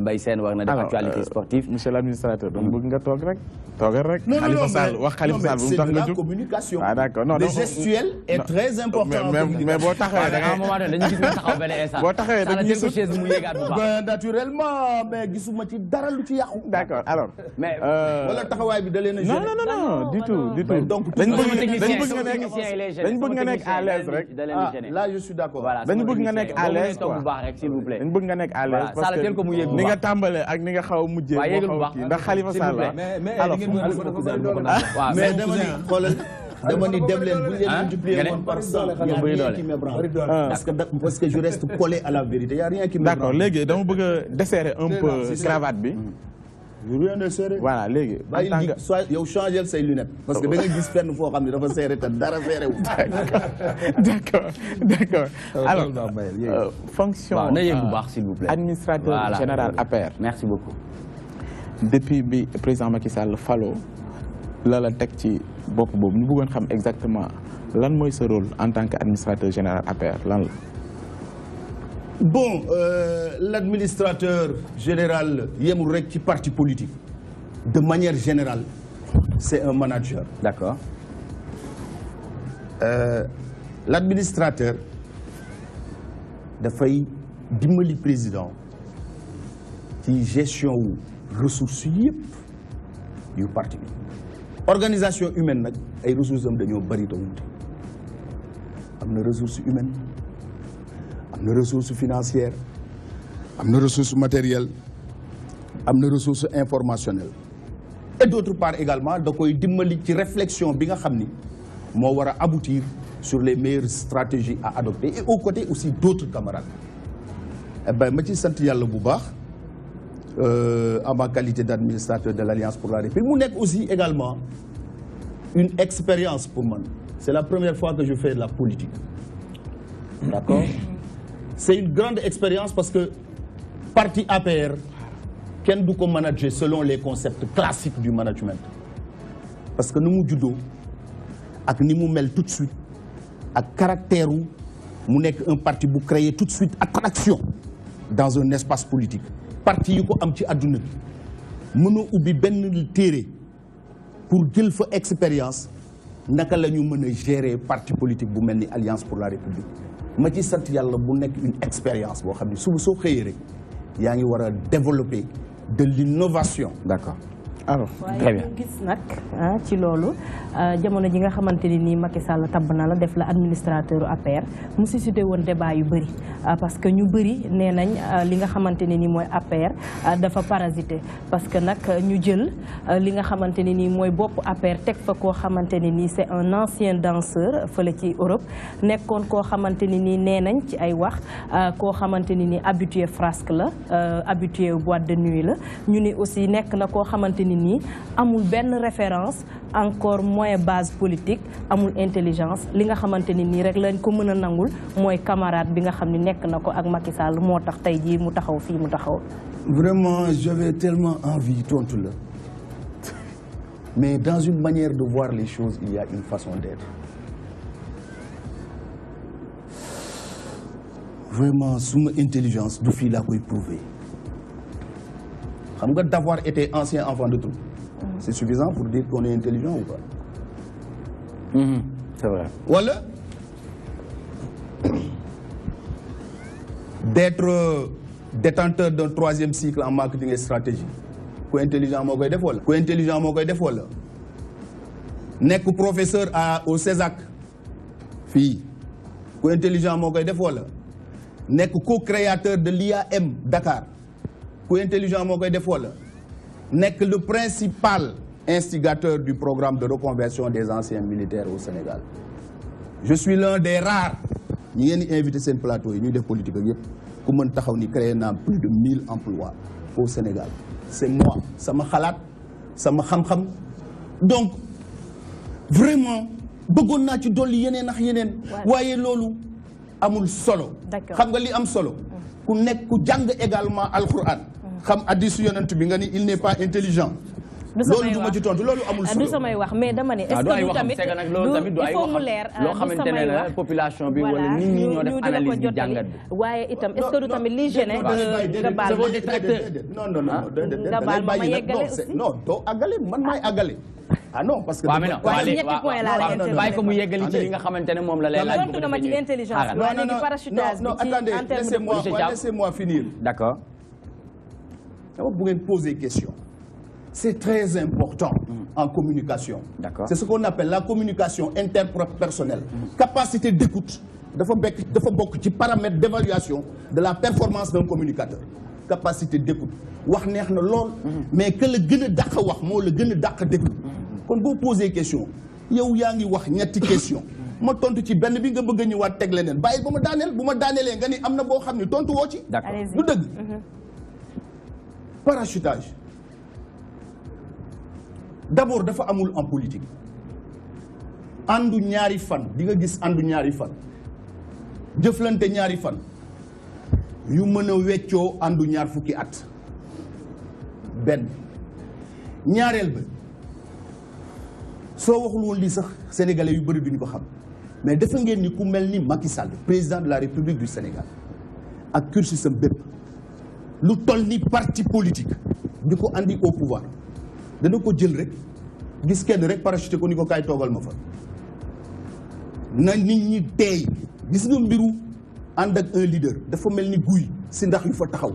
Mbaye Sène war na def actualité sportive. monsieur l'administrateur donc bëgg nga toog rek. toogal rek. non Sall wax Khalifa Sall bu mu tax nga la communication. Ah d'accord non le gestuel est très important. mais boo taxawee da à un moment donné dañu gis nga taxaw benn instant. boo taxawee dañuy gis chaise mu yéegaat bu baax. Naturellement, mais gisuma ci dara lu ci yàqu. D'accord, alors. Mais wala taxawaay bi da leen a non non du tout. Donc dañ bëgg nga nekk à l'aise rek. Là je suis d'accord. dañ bëgg nga nekk à l'aise quoi. s'il vous plaît. dañ bëgg nga nekk à l'aise parce que ni nga tàmbalee ak ni nga xaw a mujjee moo xaw kii ndax Khalifa Sall la. mais dama ni xoolal dama ni dem leen bu ñu leen multiplier woon par 100 il y a rien qui m'ébranle parce que je reste collé à la vérité il y a rien qui m'ébranle. D'accord, léegi dama bëgg a desserrer un peu cravate bi. rien de serré. Voilà, léegi en tant que soit yow changer say lunettes parce que da nga gis fenn foo xam ne dafa serré te dara serré wu. D'accord. Alors fonction s'il vous plaît. Administrateur général APR. Merci beaucoup. Depuis bi président Macky Sall fallo la teg ci bopp boobu ñu bëggoon xam exactement lan mooy sa rôle en tant qu'administrateur général APR lan la. Bon, l'administrateur général yemul rek ci parti politique. De manière générale, c'est un manager. D'accord. L'administrateur dafay dimbali président ci gestion wu ressources yëpp yu parti bi. Organisation humaine nag ay ressources am dañoo bari te wuute. Am na ressources humaines. Am na ressources financières, am na ressources matérielles, am na ressources informationnelles. Et d'autre part également da koy dimbali ci réflexion bi nga xam ni moo war a aboutir sur les meilleures stratégies à adopter et aux côtés aussi d'autres camarades. Eh ben ma ci sant yàlla bu baax en ma qualité d'administrateur de l'Alliance pour la République mu nekk aussi également une expérience pour moi. C'est la première fois que je fais de la politique. D'accord? C'est une grande expérience parce que parti APR kenn du ko manager selon les concepts classiques du management parce que ni mu juddoo ak ni mu mel tout de suite ak caractère mu nekk un parti bu créer tout de suite attraction dans un espace politique parti yi ko am ci àdduna bi mënoo ubbi benn téere pour jël fa expérience naka la ñu mën a gérer parti politique bu mel ni Alliance pour la République. ma ci sant yàlla bu nekk une expérience boo xam ne suba soo xëyee rek yaa ngi war a développer de l'innovation. D'accord. Alors très bien. gis nag ci loolu jamono ji nga xamante ni nii Macky Sall tabb na la def la administrateur APR mu suscité woon débat yu bëri parce que ñu bëri nee nañ li nga xamante ne nii mooy APR dafa parasité parce que nag ñu jël li nga xamante ne nii mooy bopp APR teg fa koo xamante ne nii c'est un ancien danseur fële ci Europe nekkoon koo xamante ne nii nee nañ ci ay wax koo xamante ne nii habitué frasque la habitué boîte de nuit la ñu ni aussi nekk na koo xamante ni nii amul benn référence encore moins base politique amul intelligence li nga xamante ni nii rek lañ ko mën a nangul mooy camarade bi nga xam ne nekk na ko ak Macky Sall moo tax tey jii mu taxaw fii mu taxaw. Vraiment j'avais tellement envie tontu la mais dans une manière de voir les choses il y a une façon d'être. vraiment suma intelligence du fii laa koy prouver xam nga d'avoir été ancien enfant de troupe c'est suffisant pour dire qu'on est intelligent ou pas. C'est vrai. Voilà. D'être détenteur d'un 3e cycle en marketing et stratégie. Ku intelligent moo koy def wala. Ku intelligent moo koy def wala. Nekk professeur au CESAC fii. Ku intelligent moo koy def wala. Nekk co-créateur de l'IAM Dakar. Ku intelligent moo koy def wala. Nekk le principal instigateur du programme de reconversion des anciens militaires au Sénégal. Je suis l'un des rares ñi ngeen di invité seen plateau yi ñuy def politique ak yëpp ku mën taxaw ni créé naa plus de 1000 emplois au Sénégal. C'est moi sama xalaat sama xam-xam donc vraiment bëggoon naa ci dolli yeneen ak yeneen waaye loolu amul solo. xam nga li am solo ku nekk ku jàng également alquran xam hadiisu yonent bi nga ni il n'est pas intelligent. loolu du ma ci tontu loolu amul solo du samay wax mais dama ne est-ce que du tamit il faut mu leer loo xamante ne la population bi wala nit ñi ñoo def analyse bi jàngat bi waaye itam est-ce que du tamit li gêné nga baal non nga baal ma yeggale aussi non doo àggale man maay àggale ah non parce que ñetti point laa la intervenir bàyyi ko mu yeggali ci li nga xamante ne moom la lay laaj tontu nga ma ci intelligence waaye léegi parachutage non attendez laissez-moi finir d'accord dama bu ngeen poser question. C'est très important en communication. C'est ce qu'on appelle la communication interpersonnelle. Capacité d'écoute. dafa bokk ci paramètre d'évaluation de la performance d'un communicateur. Capacité d'écoute. Wax neex na lool mais que le gën a dàq wax moo la gën a dàq déglu. Kon boo poser question yow yaa ngi wax ñetti question ma tontu ci benn bi nga bëgg a ñëwaat teg leneen bàyyi ba ma daaneel bu ma daaneelee nga ni am na boo xam ne tontu woo ci. du dëgg. Parachutage. D'abord dafa amul en politique àndu ñaari fan di nga gis àndu ñaari fan jëflante ñaari fan yu mën a weccoo àndu ñaar fukki at benn ñaareel ba soo waxul woon lii sax sénégalais yu bëri duñu ko xam mais dafa ngeen ni ku mel ni Macky Sall président de la République du Sénégal ak cursusam bépp lu toll ni parti politique di ko andi au pouvoir dana ko jël rek gis kenn rek parachuté ko ni ko kaay toogal ma fa na nit ñi teey gis nga mbiru ànd ak un leader dafa mel ni guy si ndax yu fa taxaw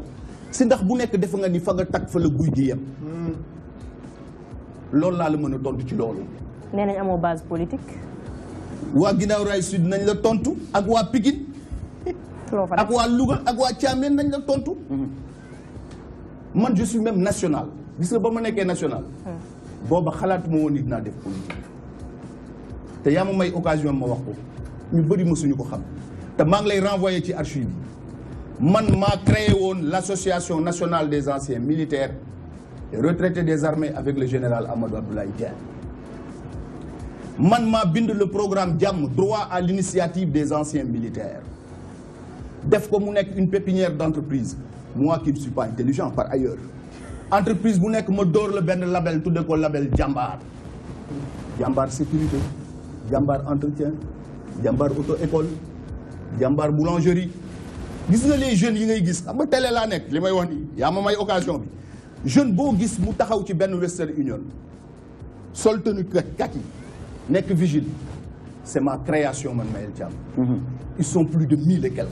si ndax bu nekk defa nga ni fa nga tag fa la guy gi yem loolu laa la mën a tontu ci loolu. nee nañ amoo base politique. waa Guinaw Rail Sud nañ la tontu ak waa Pikine ak waa Louga ak waa Thiamène nañ la tontu man je suis même national. gis nga ba ma nekkee national booba xalaatuma woon ni dinaa def politique te yaa ma may occasion ma wax ko ñu bëri mësuñu ko xam te maa ngi lay renvoyer ci archive bi man maa créé woon l'association nationale des anciens militaires et retraités des armées avec le général Amadou Abdoulaye Dieng man maa bind le programme Jàmm droit à l'initiative des anciens militaires def ko mu nekk une pépinière d'entreprise moi qui ne suis pas intelligent par ailleurs entreprise bu nekk ma dóor la benn label tudde ko label jàmbaar jàmbaar sécurité jàmbaar entretien jàmbaar auto école jàmbaar boulangerie gis nga les jeunes yi ngay gis xam nga télé laa nekk li may wax nii yaa ma may occasion bi jeune boo gis mu taxaw ci benn Western Union sol tenue kaki nekk vigile c'est ma création man Mayel Thiam ils sont plus de 1000 et quelques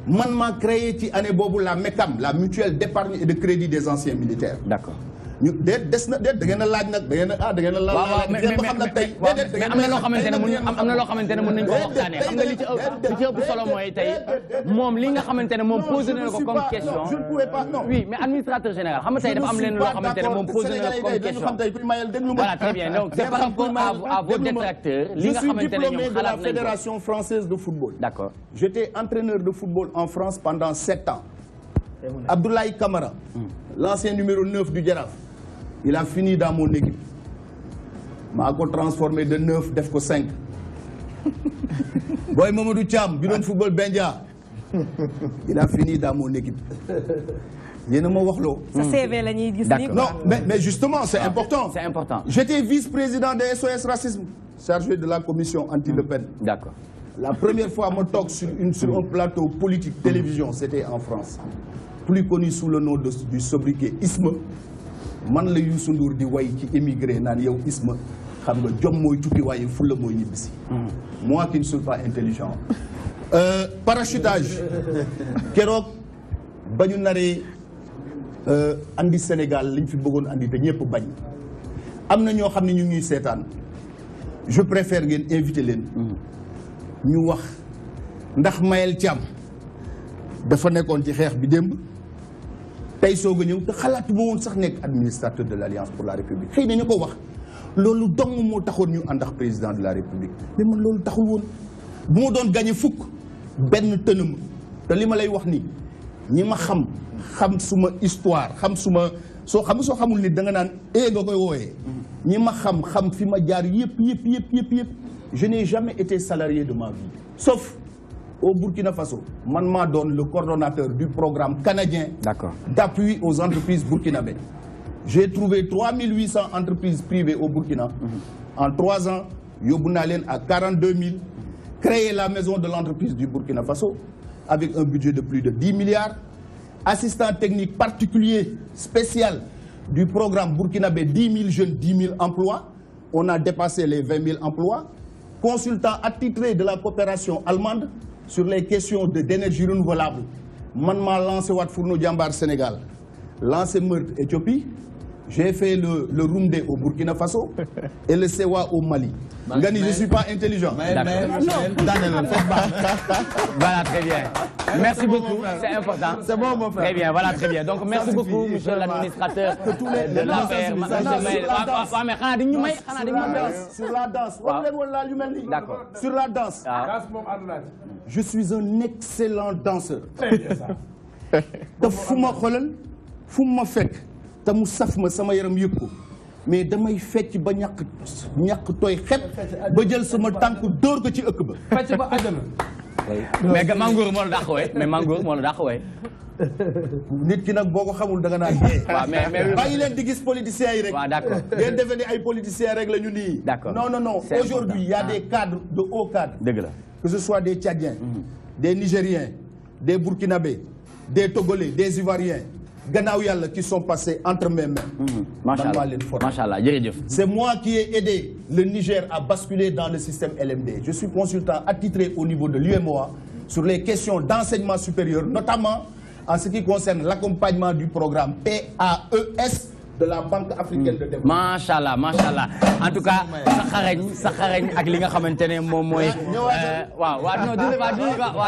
man maa créé ci année boobu la MECAM la mutuelle d'épargne et de crédit des anciens militaires. D'accord. ñu des na da ngeen a laaj nag da ngeen a da ngeen a laaj. mais xam nag tey am na loo xamante ne am na loo xamante ne mën nañu ko waxtaanee xam nga li ci ëpp solo mooy tey moom li nga xamante ne moom posé na ko comme question. je ne pouvais pas non. oui mais administrateur général xam nga tey dafa am leen loo xamante ne moom posé na ko comme question. voilà très bien donc c'est par rapport à vos détracteurs li nga xamante ne ñoom xalaat nañu ko. Je suis diplômé de la Fédération française de football. D'accord. J'étais entraîneur de football en France pendant 7 ans. Abdoulaye Camara, l'ancien numéro 9 du Jaraaf. Il a fini dans mon équipe. maa ko transformé de 9 def ko 5. Boy Mamadou Thiam bi doon football Bendia. Il a fini dans mon équipe. yéen a ma wax loo. sa CV la ñuy gis nii. Non mais justement c'est important. C'est important. J'étais vice-président de SOS Racisme, chargé de la commission anti-Le Pen. D'accord. La première fois que je talk sur un plateau politique télévision, c'était en France. Plus connu sous le nom du sobriquet Isma. Man la Youssou Ndour di way ci émigré naan yow Isma xam nga jom mooy tukki waaye fulla mooy ñibbisi. Moi qui ne suis pas intelligent. Parachutage. Keroog ba ñu naree andi Sénégal liñ fi bëggoon andi te ñëpp bañ. Am na ñoo xam ne ñu ngi seetaan. Je préfère ngeen inviter leen. ñu wax ndax Mayel Thiam dafa nekkoon ci xeex bi démb tey soog a ñëw te xalaatu ma woon sax nekk administrateur de l'Alliance pour la République xëy na ñu ko wax loolu dong moo taxoon ñu ànd ak président de la République mais man loolu taxul woon bu ma doon gagné fukk benn tënam te li ma lay wax ni ñi ma xam suma histoire xam suma soo xamul nit da nga naan nga koy wooyee ñi ma xam fi ma jaar yëpp je n'ai jamais été salarié de ma vie, sauf au Burkina Faso. Man donne le coordonnateur du programme canadien d'appui aux entreprises burkinabées. J'ai trouvé 3800 entreprises privées au Burkina. En 3 ans, Yobunalen à 42 000, créé la maison de l'entreprise du Burkina Faso avec un budget de plus de 10 milliards. Assistant technique particulier, spécial du programme burkinabé 10 000 jeunes, 10 000 emplois. On a dépassé les 20 000 emplois. Consultant attitré de la coopération allemande sur les questions d'énergie renouvelable. Man m'a lancé Wat Fourno Djambar Sénégal, lancé Meurthe Éthiopie, j'ai fait le Roumdé au Burkina Faso et le Sewa au Mali. Gani, je ne suis pas intelligent. Voilà, très bien. Merci beaucoup, c'est important. C'est bon, mon frère. Très bien, voilà, très bien. Donc, merci beaucoup, monsieur l'administrateur de l'affaire. Sur la danse. D'accord. Sur la danse. Je suis un excellent danseur. Fuma fek, ta mu saf ma sama yaram yëg ko mais damay fecc ba ñàkk tooy xet ba jël sama tànk dóor ko ci ëkk ba. fecc ba àjjana. mais Mangour moo la dàq wee mais Mangour moo la dàq wee. nit ki nag boo ko xamul da nga naan dee. waaw mais bàyyi leen di gis politiciens yi rek. waaw d'accord ngeen defe ni ay politiciens rek la ñu nii. d'accord non. Aujourd'hui il y a des cadres de hauts cadres. dëgg la que ce soit des Tchadiens, des Nigériens, des Burkinabés, des Togolais, des Ivoiriens. qui sont passés entre mes mains. Machallah, c'est moi qui ai aidé le Niger à basculer dans le système LMD. Je suis consultant attitré au niveau de l'UMOA sur les questions d'enseignement supérieur, notamment en ce qui concerne l'accompagnement du programme PAES de la Banque africaine de développement. Machallah. En tout cas, sa xarañ ak li nga xamantene mom moy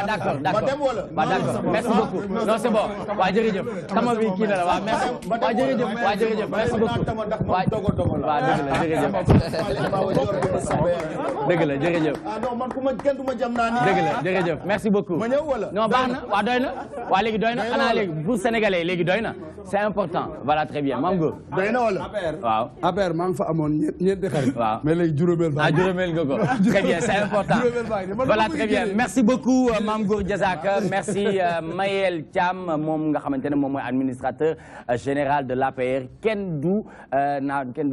d'accord. Merci beaucoup. Non, c'est bon. Wa jërëjëf. Tama bi ki la wa merci. Wa jërëjëf. Merci beaucoup. Dëgg la jërëjëf. Ah non, man kuma kenn duma jam na ni. Dëgg la jërëjëf. Merci beaucoup. Ma ñew wala? Non, baxna. Wa doyna. Wa légui doyna. Xana légui pour sénégalais légui doyna. C'est important. Voilà, très bien. Mango. Doyna wala? Waaw. APR maa ngi fa amoon ñeenti xarit. Waaw. Mais léegi juróomeel baa juróomeel nga ko. Très bien, c'est important. Voilà, très bien. Merci beaucoup Mame Goor Diazaka. Merci Mayel Thiam moom nga xamante ne moom mooy administrateur général de l'APR. kenn du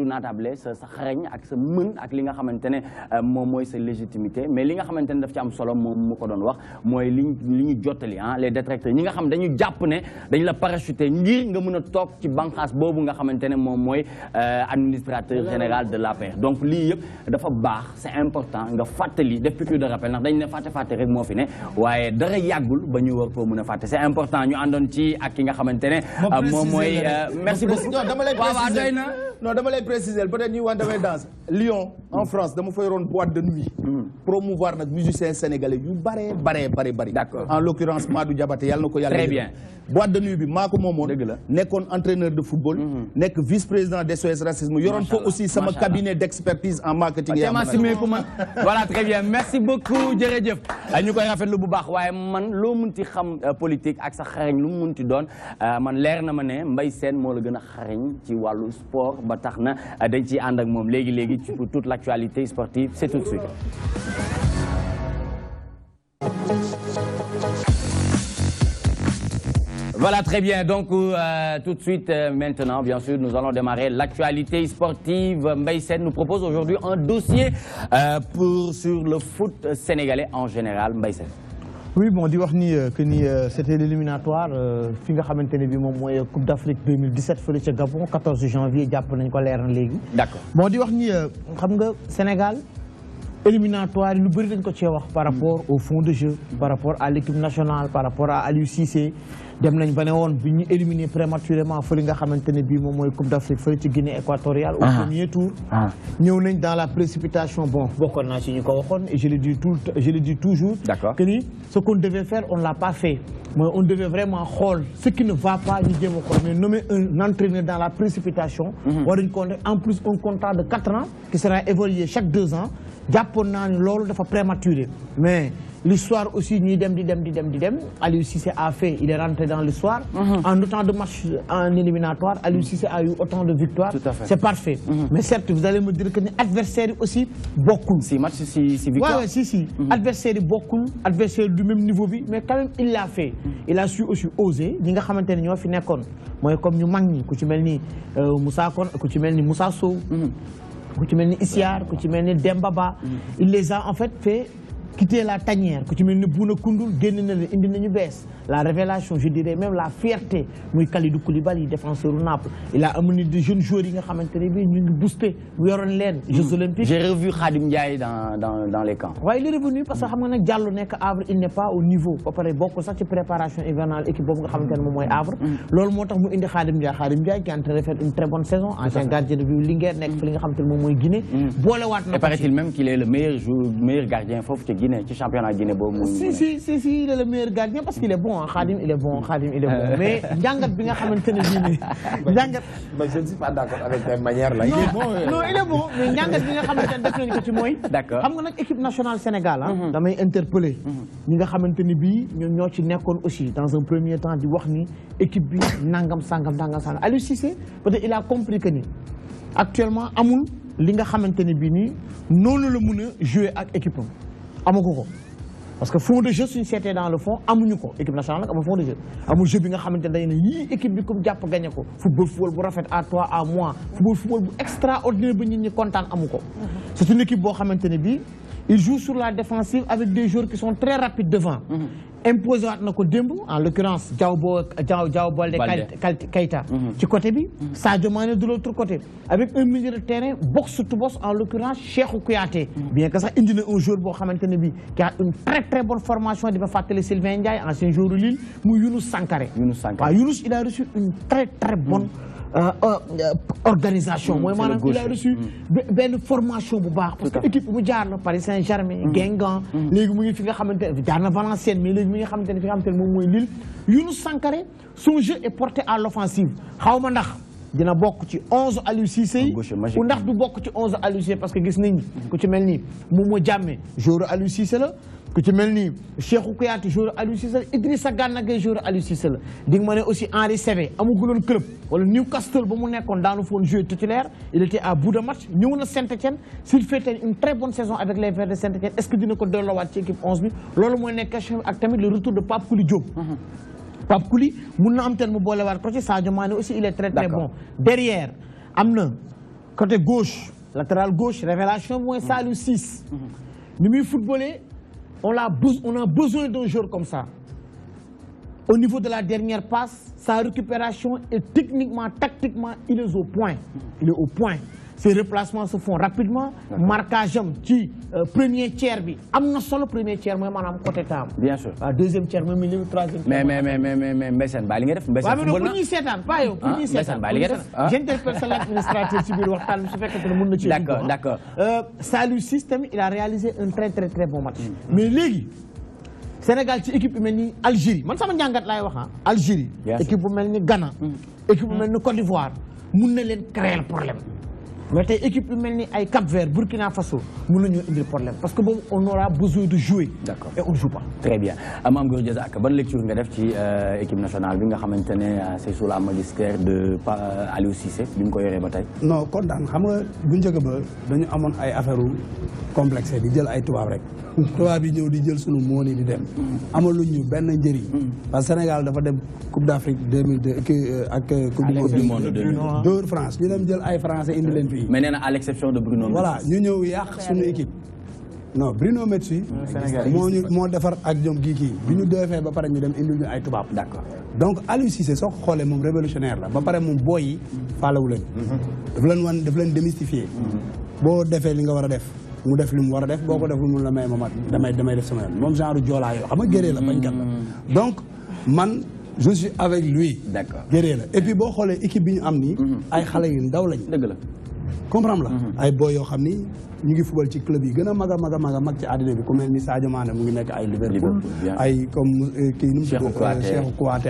naatable sa xarañ ak sa mën ak li nga xamante ne moom mooy sa légitimité mais li nga xamante ne daf ci am solo moom mu ko doon wax mooy li ñu jottali les détracteurs ñi nga xam dañu jàpp ne dañ la parachuté ngir nga mën a toog ci banqaas boobu nga xamante ne moom mooy administrateur général de l'APR. Donc lii yëpp dafa baax, c'est important nga fàttali def piqûre de rappel ndax dañ ne fàtte rek moo fi ne waaye dara yàggul ba ñu war koo mën a fàtte. C'est important ñu àndoon ci ak ki nga xamante ne moom mooy merci beaucoup. Non, dama lay préciser peut-être ñu wax damay danse Lyon en France dama fa yoroon boîte de nuit promouvoir nag musiciens sénégalais yu bare. D'accord. En l'occurrence Madou Diabaté yàlla na ko yàlla. Très bien. Boîte de nuit bi maa ko moomoon nekkoon entraîneur de football nekk vice-président d'SOS Racisme yoroon fa aussi sama cabinet d'expertise en marketing. Voilà, très bien, merci beaucoup jërëjëf ñu koy rafetlu bu baax waaye man loo munti xam politique ak sa xarañ lu mu munti doon man leer na ma ne Mbaye Sène moo la gën a xarañ ci wàllu sport ba tax na dañ ciy ànd ak moom léegi pour toute l'actualité sportive. C'est tout de suite. Voilà, très bien. Donc, tout de suite, maintenant, bien sûr, nous allons démarrer l'actualité sportive. Mbaye Sène nous propose aujourd'hui un dossier sur le foot sénégalais en général. Mbaye Sène. Oui, bon, di wax ni que c'était l'éliminatoire fi nga xamantene bi mom moy Coupe d'Afrique 2017 fële ca Gabon 14 janvier jàpp nañ ko leer na léegi. D'accord. Bon, di wax ni xam nga Sénégal éliminatoire lu bëri dañ ko ci wax par rapport au fond de jeu, par rapport à l'équipe nationale, par rapport à Aliou Cissé. Dem nañ ba ne woon bi ñu éliminé prématurément fële nga xamantene bi mom moy Coupe d'Afrique fële ci Guinée équatoriale au premier tour. Ñëw nañ dans la précipitation. Bon, bokkoon naa ci ñu ko waxoon et je le dis toujours. D'accord. Que ni ce qu'on devait faire, on ne l'a pas fait. Mais on devait vraiment xool ce qui ne va pas ñu jéem a xool mais nommer un entraîneur dans la précipitation. Waruñ ko en plus un contrat de 4 ans qui sera évalué chaque 2 ans. Jàppoon naa ni loolu dafa prématuré mais l'histoire aussi ñuy dem di dem Aliou Cissé a fait, il est rentré dans l'histoire. En autant de matchs en éliminatoire, Aliou Cissé a eu autant de victoires. C'est parfait. Mais certes, vous allez me dire que l'adversaire aussi beaucoup. 6 matchs, 6 victoires. Ouais, si. Adversaire beaucoup, adversaire du même niveau mais quand même il l'a fait. Il a su aussi oser. Ñi nga xamantene ñoo fi nekkon moy comme ñu mag ñi ku ci melni Moussa Kon, ku ci melni Moussa Sow, ku ci melni Issiar, ku ci melni Demba Ba. Il les a en fait fait quitter la tanière, ku ci melni Bouna Koundoul génn na leen indi nañu bees. La révélation, je dirais même la fierté, muy Kalidou Koulibaly, défenseur au Naples. Il a amené des jeunes joueurs qui ont boosté, Jeux Olympiques. J'ai revu Khadim Ndiaye dans les camps. Oui, il est revenu parce que Diallo nek Havre, il n'est pas au niveau. Après, beaucoup ça, c'est préparation hivernale, équipe qui est Havre. Lors motax mu indi Khadim Ndiaye qui est en train de faire une très bonne saison, ancien gardien de but Linguère nek fi nga xamantene mom Guinée. Et paraît-il même qu'il est le meilleur gardien fofu ci Guinée, ci championnat Guinée bobu. Si, il est le meilleur gardien parce qu'il est bon. Khadim il est bon mais njàngat bi nga xamantene bi njàngat mais je ne suis pas d'accord avec ta manière là. Non, il est bon mais njàngat bi nga xamantene def nañ ko ci moy d'accord xam nga nak équipe nationale Sénégal damay interpeller ñi nga xamantene bi ñoo ci nekkoon aussi dans un premier temps di wax ni équipe bi nangam sangam Aliou Cissé peut-être il a compris que ni actuellement amul li nga xamantene bi ni noonu la mëna jouer ak équipe amako ko. Parce que fond de jeu, si c'était dans le fond, amuñu ko équipe nationale am fond de jeu. Amul jeu bi nga xamantene dañ né yi équipe bi comme japp gagné ko. Football bu rafet à toi à moi. Football bu extraordinaire bu nit ñi contane amuko. C'est une équipe bo xamantene bi il joue sur la défensive avec des joueurs qui sont très rapides devant. Imposé waat nako demb en l'occurrence Diao Baldé Keita ci côté bi Sadio Mané de l'autre côté avec un milieu de terrain box to box en l'occurrence Cheikhou Kouyaté bien que ça indi na un joueur bo xamantene bi qui a une très bonne formation di ba fatale Sylvain Ndiaye ancien joueur de Lille mu Younous Sankaré. Younous il a reçu une très bonne organisation. Moi il a reçu une formation bu baax parce que l'équipe bu jaar la Paris Saint-Germain Guingamp légui mu ngi fi nga xamantene jaar na Valenciennes mais légui mi nga xamantene fi nga xamantene mom moy Lille. Younous Sankaré son jeu est porté à l'offensive xawma ndax dina bokk ci 11 Aliou Cissé ou ndax du bokk ci 11 Aliou Cissé parce que gis nañ ku ci melni Momo Diamé joueur Aliou Cissé la ku ci melni Cheikhou Kouyaté joueur Aliou Cissé la Idrissa Gana Gueye joueur Aliou Cissé la di nga mané aussi Henri Saivet amuguloon club wala Newcastle ba mu nekkoon daanu foon joueur titulaire il était à bout de match ñëw na Saint-Étienne s'il fait une très bonne saison avec les Verts de Saint-Étienne est-ce que dina ko delloowaat ci équipe 11 bi loolu mooy nekk question ak tamit le retour de Pape Kouli Diop. Pape Kouli mun na am tel mu boolewaat ko ci Sadio Mané aussi il est très bon. Derrière am na côté gauche latéral gauche révélation mooy Saliou Ciss ni muy footballé on a besoin d'un joueur comme ça. Au niveau de la dernière passe, sa récupération est techniquement, tactiquement, il est au point. Il est au point. Ses replacements se font rapidement. Marquage qui premier tiers bi amna solo premier tiers moy manam côté tam. Bien sûr. Deuxième tiers moy milieu troisième. Mais Mbessane ba li nga def Mbessane football na. Pour ñi sétane pas yow pour ñi sétane ba li nga def. J'interpelle ça l'administrateur ci biir waxtaan su fekkante ne mën na ci. D'accord. Saliou Ciss tamit il a réalisé un très bon match. Mais légui Sénégal ci équipe bu melni Algérie man sama njàngat lay wax Algérie équipe bu melni Ghana équipe bu melni Côte d'Ivoire mun na leen créer problème mais tey équipe yu mel ni ay Cap-Vert Burkina Faso mën nañoo indi problème parce que boobu on aura besoin de jouer. D'accord. Et on ne joue pas. Très bien Mame Gor Diazaka ban lecture nga def ci équipe nationale bi nga xamante ne c'est sous la magistère de Aliou Cissé bi mu ko yoree ba tey. non kontaan xam nga bu njëkk ba dañu amoon ay affaire complexe di jël ay tubaab rek tubaab yi ñëw di jël sunu moon yi di dem amaluñ ñu benn njëriñ parce que Sénégal dafa dem Coupe d'Afrique 2002 ak Coupe du monde dóor France ñu dem jël ay français indi leen fii mais nee na à l'exception de Bruno voilà ñu ñëw yàq suñu équipe non Bruno Metsu moo defar ak ñoom kii bi ñu defee ba pare ñu dem indil ñu ay tubaab d'accord donc Aliou Cissé soo ko xoolee moom révolutionnaire la ba pare moom booy yi faalewu leen daf leen démystifier boo defee li nga war a def mu def li mu war a def boo ko def lu mun la may ma mat damay def sama yoon moom genre joolaa yoo xam nga géree la bañkat la donc man je suis avec lui d'accord géree la et puis boo xoolee équipe bi ñu am nii ay xale yu ndaw lañ dëgg la comprendre la ay boy yoo xam ni ñu ngi fubal ci club yi gën a mag ci àddina bi ku mel ni Sadio Mané mu ngi nekk ay Liverpool ay comme kii nu mu tudd Cheikhou Kouyaté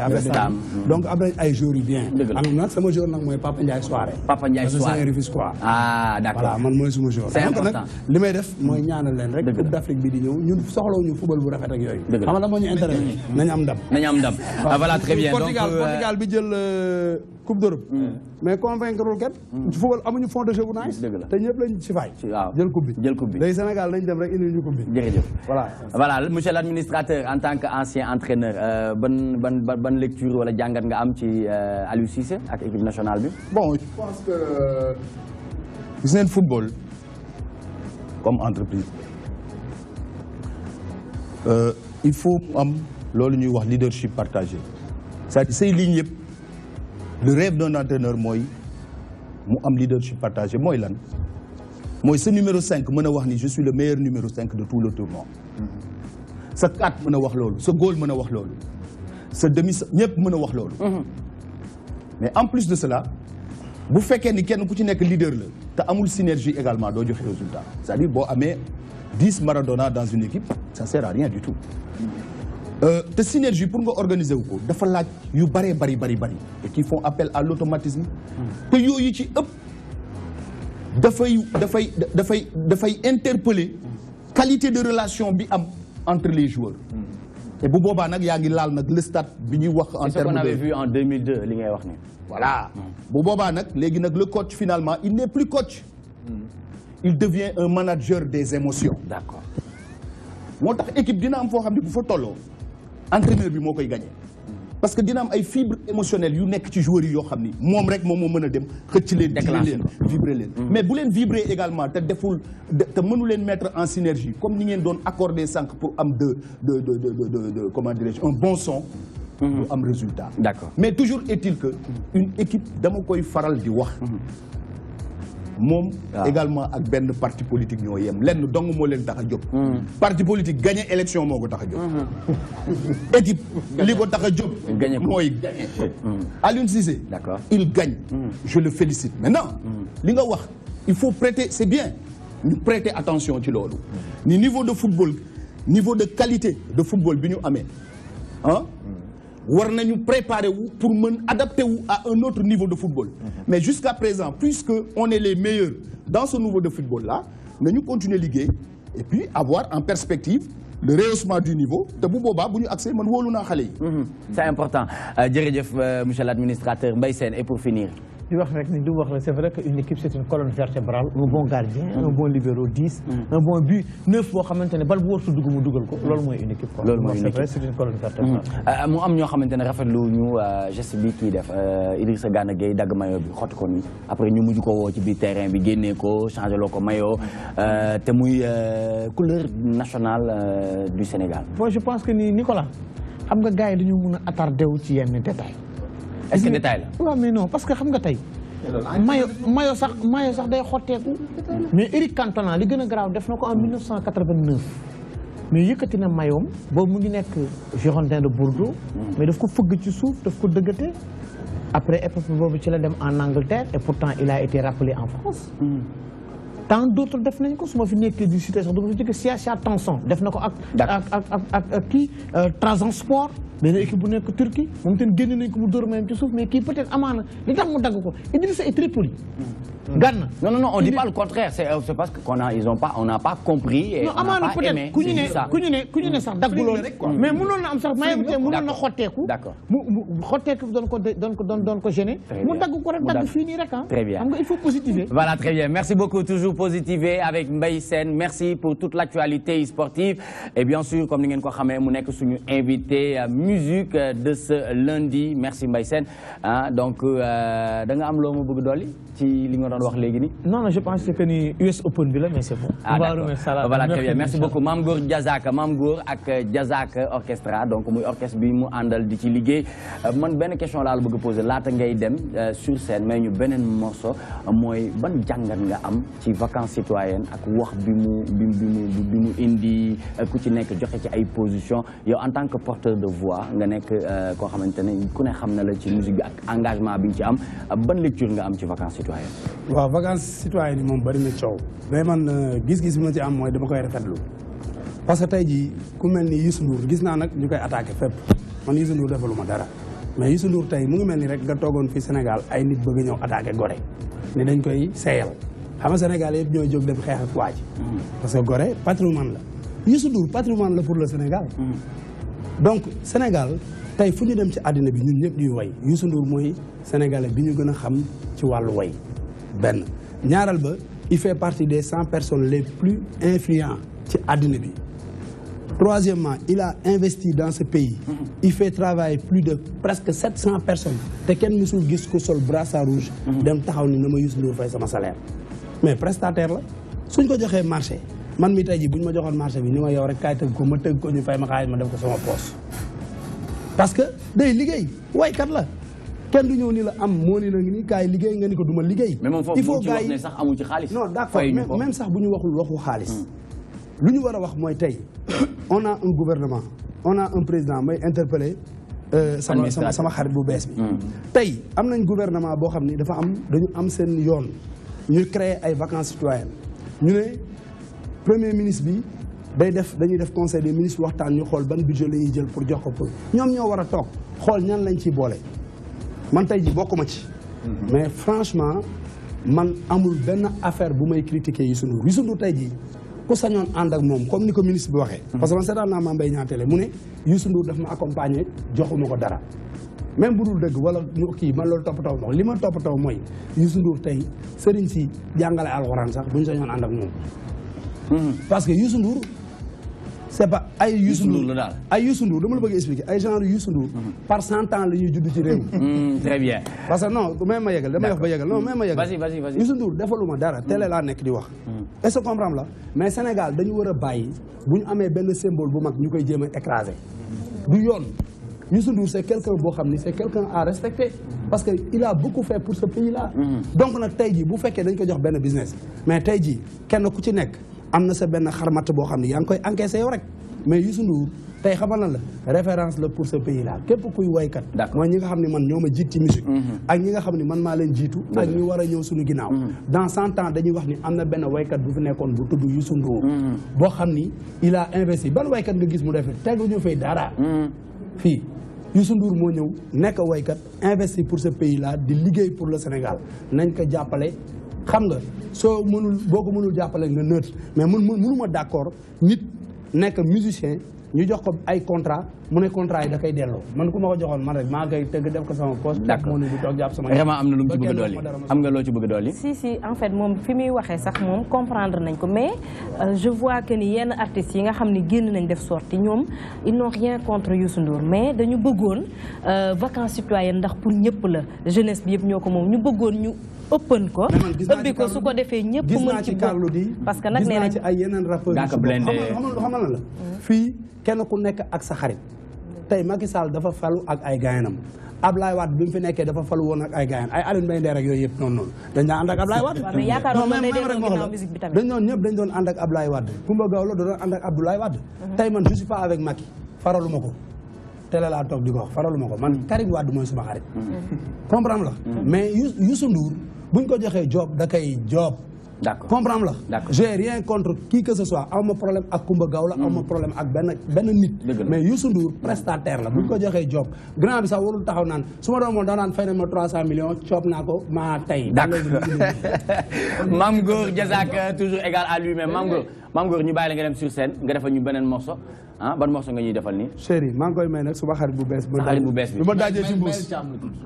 donc après ay joueurs yu bien am nag sama joueur nag mooy Papa Ndiaye Souaré ah d'accord voilà man mooy suma joueur donc nag li may def mooy ñaanal leen rek Coupe d'Afrique bi di ñëw ñun soxlaw ñu fubal bu rafet ak yooyu xam nga la moo ñu intéressé nañu am ndam voilà très bien Portugal bi jël Coupe d'Europe mais convaincre kat fubal amuñu fond de jeu bu nice te ñëpp lañ ci fay jël coupe bi day Sénégal lañ dem rek indi ñu coupe bi jërëjëf voilà monsieur l'administrateur en tant que ancien entraîneur ban lecture wala jàngat nga am ci Aliou Cissé ak équipe nationale bi bon je pense que gis ngeen football comme entreprise il faut am loolu ñuy wax leadership partagé c'est-à-dire say lignes yëpp le rêve d'un entraîneur mooy mu am leadership partagé mooy lan mooy ce numéro 5 mën a wax ni je suis le meilleur numéro 5 de tout le tournoi sa 4 mën a wax loolu sa goal mën a wax loolu sa demi ñëpp mën a wax loolu mais en plus de cela bu fekkee ni kenn ku ci nekk leader la te amul synergie également doo joxe résultat c'est-à-dire boo amee 10 Maradona dans une équipe ça sert à rien du tout te synergie pour nga organiser wu ko dafa laaj yu bëree bari et qui font appel à l'automatisme te yooyu ci ëpp dafay interpeller qualité de relation bi am entre les joueurs et bu boobaa nag yaa ngi laal nag le stade bi ñuy wax en termes de c'est ce qu'on avait vu en 2002 li ngay wax ni voilà bu boobaa nag léegi nag le coach finalement il n'est plus coach il devient un manager des émotions d'accord moo tax équipe dina am foo xam ne bu fa tolloo entraîneur bi moo koy gagné parce que dina am ay fibres émotionnelles yu nekk ci joueurs yi yoo xam ni moom rek moom moo mën a dem xëcc leen vibrer leen mais bu leen vibrer également te deful te mënu leen mettre en synergie comme ni ngeen doon accordé sànq pour am de comment dirais-je un bon son du am résultat d'accord mais toujours est-il que une équipe dama koy faral di wax moom également ak benn parti politique ñoo yem lenn dong moo leen tax a jóg parti politique gagné élection moo ko tax a jóg équipe li ko tax a jóg mooy gagné Aliou Cissé d'accord il gagne je le félicite maintenant li nga wax il faut prêter c'est bien ñu prêter attention ci loolu ni niveau de football niveau de qualité de football bi ñu amee war nañu préparer wu pour mën adapter wu à un autre niveau de football mais jusqu'à présent puisque on est les meilleurs dans ce niveau de football là nañu continuer liggéey et puis avoir en perspective le rehaussement du niveau te bu boobaa bu ñu accès man wóolu naa xale yi c'est important jërëjëf monsieur l'administrateur Mbaye Sène et pour finir di wax rek ni du wax la c'est vrai que une équipe c'est une colonne vertébrale un bon gardien un bon libéro 10 un bon but 9 boo xamante ne bal bu wartu dugg mu dugal ko loolu mooy une équipe quoi loolu mooy une équipe c'est une colonne vertébrale mu am ñoo xamante ne rafetlu ñu geste bi kii def Idrissa Gana Gueye dagg maillot bi xotti ko nii après ñu mujj ko woo ci biir terrain bi génnee ko changé loo ko maillot te muy couleur nationale du Sénégal bon je pense que ni Nicolas xam nga gars yi dañu mun a attardé wu ci yenn détails est-ce que détail la waaw mais non parce que xam nga tey maillot sax day xotteeku mais Eric Cantona li gën a garaaw def na ko en 1989 mais yëkkati na maillot boobu mu ngi nekk Girondin de Bordeaux mais daf ko fëgg ci suuf daf ko dëggate après époque boobu ci la dem en Angleterre et pourtant il a été rappelé en France tant d'autres def nañ ko su ma fi nekkee di cité sax du ma fi jóge Sia Tanson def na ko ak kii Trabzonspor benn équipe bu nekk Turquie moom itam génn nañ ko mu dóor mayam ci suuf mais kii peut-être amaana li tax mu dagg ko Idrissa est très poli Gana. Non, on dit pas le contraire. C'est parce qu'on a, on n'a pas compris et on n'a pas aimé. ku ñu ne sax dagguloon mais mënoon na am sax maa ngi mënoon na xotteeku. D'accord. mu xotteeku doon ko gêner. mu dagg ko rek dagg fii nii rek ah. Très bien. xam nga il faut positiver. Voilà, très bien. Merci beaucoup. Toujours positiver avec Mbaye Sène. Merci pour toute l'actualité sportive. Et bien sûr, comme ni ngeen ko xamee mu nekk suñu invité musique de ce lundi. Merci Mbaye Sène. Donc da nga am loo ma bëgg dolli ci li nga doon wax léegi nii. Non, je pense que ni US Open bi la mais c'est bon. Voilà, très bien. Merci beaucoup. Mame Goor Diazaka, Mame Goor ak Diazaka Orchestra. Donc muy orchestre bi mu àndal di ci liggéey. Man benn question laa la bëgg poser laata ngay dem sur scène mais ñu beneen morceau mooy ban jàngat nga am ci vacances citoyennes ak wax bi mu indi ku ci nekk joxe ci ay position yow en tant que porteur de voix nga nekk koo xamante ne ku ne xam na la ci musique bi ak engagement bi nga ci am ban lecture nga am ci vacances citoyennes. waaw vacances citoyennes yi moom bari na coow mais man gis-gis bi ma ci am mooy dama koy rafetlu parce que tey jii ku mel ni Youssou Ndour gis naa nag ñu koy attaqué fépp man Youssou Ndour defalu ma dara mais Youssou Ndour tey mu ngi mel ni rek nga toogoon fii Sénégal ay nit bëgg a ñëw attaqué Gorée ni dañ koy seeyal xam nga Sénégal yëpp ñooy jóg dem xeex ak waa ji parce que Gorée patrimoine la Youssou Ndour patrimoine la pour le Sénégal donc Sénégal tey fu ñu dem ci àddina bi ñun ñëpp ñuy way Youssou Ndour mooy sénégalais bi ñu gën a xam ci wàllu way benn ñaaral ba il fait partie des 100 personnes les plus influents ci àddina bi troisièmement il a investi dans ce pays il fait travailler plus de presque 700 personnes te kenn mësul gis ko sol brassard rouge dem taxaw ni na ma Youssou Ndour fay sama salaire mais prestataire la suñ ko joxee marché man mi tey ji buñ ma joxoon marché bi ni ma yow rek kaay tëgg ko ma tëgg ko ñu fay ma xaalis ma def ko sama poche parce que day liggéey waykat la kenn du ñëw ni la am moo ni la ngi ni kaay liggéey nga ni ko duma liggéey il faut gars yi sax amu ci xaalis non d'accord même sax bu ñu waxul waxu xaalis lu ñu war a wax mooy tey on a un gouvernement on a un président may interpellé sama xarit bu bees bi tey am nañ gouvernement boo xam ni dañu am seen yoon ñu créer ay vacances citoyennes ñu ne premier ministre bi dañuy def conseil des ministres waxtaan ñu xool ban budget la ñuy jël pour jox ko pour ñoom ñoo war a toog xool ñan lañ ciy boole man tey ji bokkuma ci mais franchement man amul benn affaire bu may critiquer Youssou Ndour tey ji ku sañoon ànd ak moom comme ni ko ministre bi waxee parce que man seetaan naa Mame Mbaye Niang télé mu ne Youssou Ndour daf ma accompagner joxuma ko dara même bu dul dëgg wala ñu kii man loolu toppatoo ma li ma toppatoo mooy Youssou Ndour tey sëriñ si jàngale alxuraan sax bu ñu sañoon ànd ak moom parce que Youssou Ndour c'est pas ay Youssou Ndour ay Youssou Ndour dama la bëgg expliquer ay genre Youssou Ndour par 100 ans la ñuy judd ci réew mi très bien parce que non même ma yegal damay wax ba yegal non même ma yegal vas-y Youssou Ndour defaluma dara télé laa nekk di wax est-ce que comprendre la mais Sénégal dañu war a bàyyi bu ñu amee benn symbole bu mag ñu koy jéem a écraser du yoon Youssou Ndour c'est quelqu'un boo xam ni c'est quelqu'un à respecter parce que il a beaucoup fait pour ce pays là donc nag tey jii bu fekkee dañ ko jox benn business mais tey jii kenn ku ci nekk am na sa benn xarmat boo xam ne yaa ngi koy encaissé yow rek mais Youssou Ndour tey xamal na la référence la pour ce pays là képp kuy woykat mooy ñi nga xam ne man ñoo ma jiit ci musique ak ñi nga xam ne man maa leen jiitu ak ñi war a ñëw suñu ginnaaw dans 100 ans dañuy wax ni am na benn woykat bu fi nekkoon bu tudd Youssou Ndour boo xam ni il a investi ban woykat nga gis mu def teguñu fay dara fii Youssou Ndour moo ñëw nekk woykat investi pour ce pays là di liggéey pour le Sénégal nañ ko jàppale xam nga soo mënul boo ko mënul jàppale nga neutre mais mënuma d'accord nit nekk musicien ñu jox ko ay contrat mu ne contrat yi da koy delloo man ku ma ko joxoon man rek maa koy tëgg def ko sama poche. d'accord moo ne du toog jàpp sama. vraiment am na lu mu ci bëgg a dolli am nga loo ci bëgg a dolli. si en fait moom fi muy waxee sax moom comprendre nañ ko mais je vois que ni yenn artistes yi nga xam ni génn nañ def sortie ñoom ils n'ont rien contre Youssou Ndour mais dañu bëggoon vacances citoyennes ndax pour ñëpp la jeunesse bi yëpp ñoo ko moom ñu bëggoon ñu. ëppan ko ëbbi ko su ko defee ñëpp mën ci bokk parce que nag nee nañ ci ay yeneen rappeurs xamal na la fii kenn ku nekk ak sa xarit tey Macky Sall dafa falu ak ay gayanam Ablaye Wade bi mu fi nekkee dafa falu woon ak ay gayan ay Alioune Mbaye Nder ak yooyu yëpp noonu dañ daan ànd ak Ablaye Wade mais yaakaaroon na ginnaaw musique bi tamit dañ doon ñëpp dañ doon ànd ak Ablaye Wade Coumba Gawlo da doon ànd ak Abdoulaye Wade tey man je suis pas avec Macky faraluma ko télé laa toog di ko wax faraluma ko man Karim Wade mooy suma xarit comprendre la mais Youssou Ndour buñ ko joxee job da koy job D'accord. comprendre la. D'accord. j'ai rien contre qui que ce soit aw ma problème ak Kumba Gawla aw ma problème ak benn nit. mais Youssou Ndour prestataire la bu ñu ko joxee job grand bi sax warul taxaw naan su ma doon moom da naan fay na ma 300 millions coob naa ko maa tey. d'accord Mame Goor Diazaka toujours égal à lui-même Mame Goor ñu bàyyi la nga dem sur scène nga defal ñu beneen morceau ban morceau nga ñuy defal nii. chéri maa ngi koy may nag suba xarit bu bees. xarit bu bees bi ma daajee ci mbuus.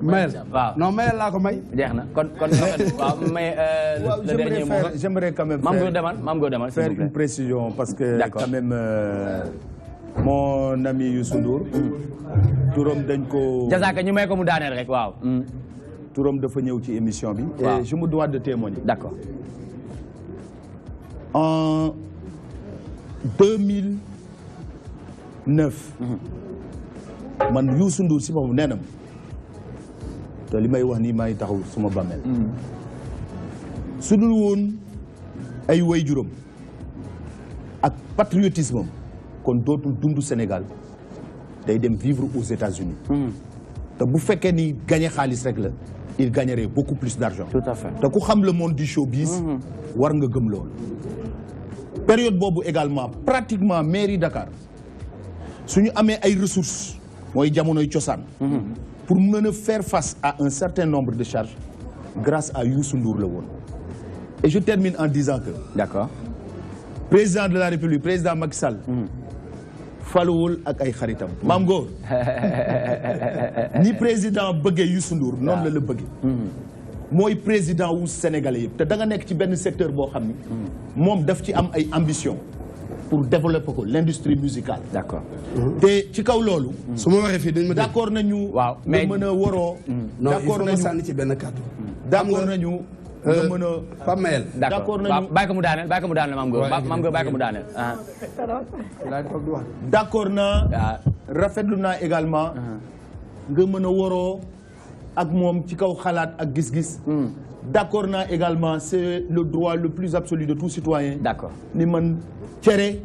Mayel waaw non Mayel laa ko may. jeex na kon waaw mais le dernier mot. J'aimerais quand même Mame Goor demal faire une précision parce que quand même mon ami Youssou Ndour turam dañ ko Diazaka ñu may ko mu daaneel rek waaw. turam dafa ñëw ci émission bi. et je me dois de témoigner. D'accord. En 2009. man Youssou Ndour si boppam nee na te li may wax nii maa ngi taxaw suma bàmmeel. su dul woon ay waajuram ak patriotisme kon dootul dund Sénégal day dem vivre aux États-Unis te bu fekkee ni gagné xaalis rek la il gagnerait beaucoup plus d'argent. Tout à fait. te ku xam le monde du showbiz war nga gëm loolu. période boobu également pratiquement mairie Dakar suñu amee ay ressources mooy jamonoy cosaan pour mën a faire face à un certain nombre de charges grâce à Youssou Ndour la woon. Et je termine en disant que d'accord président de la République président Macky Sall faluwul ak ay xaritam. Mame Goor ni président bëggee Youssou Ndour noonu la bëggee. mooy président wu Sénégalais yëpp te da nga nekk ci benn secteur boo xam ni moom daf ci am ay ambition pour développer ko l'industrie musicale. D'accord. te ci kaw loolu. su ma waxee fii dañ ma d'accord nañu. waaw mais nga mën a waroo. d'accord nañu sànni ci benn kàddu. d'accord nañu. nga mën a Pape Mayel. d'accord bàyyi ko mu daaneel Mame Goor Mame Goor bàyyi ko mu daaneel. d'accord naa. rafetlu naa également. nga mën a waroo ak moom ci kaw xalaat ak gis-gis. d'accord naa également c'est le droit le plus absolu de tout citoyen. D'accord. ni man cere.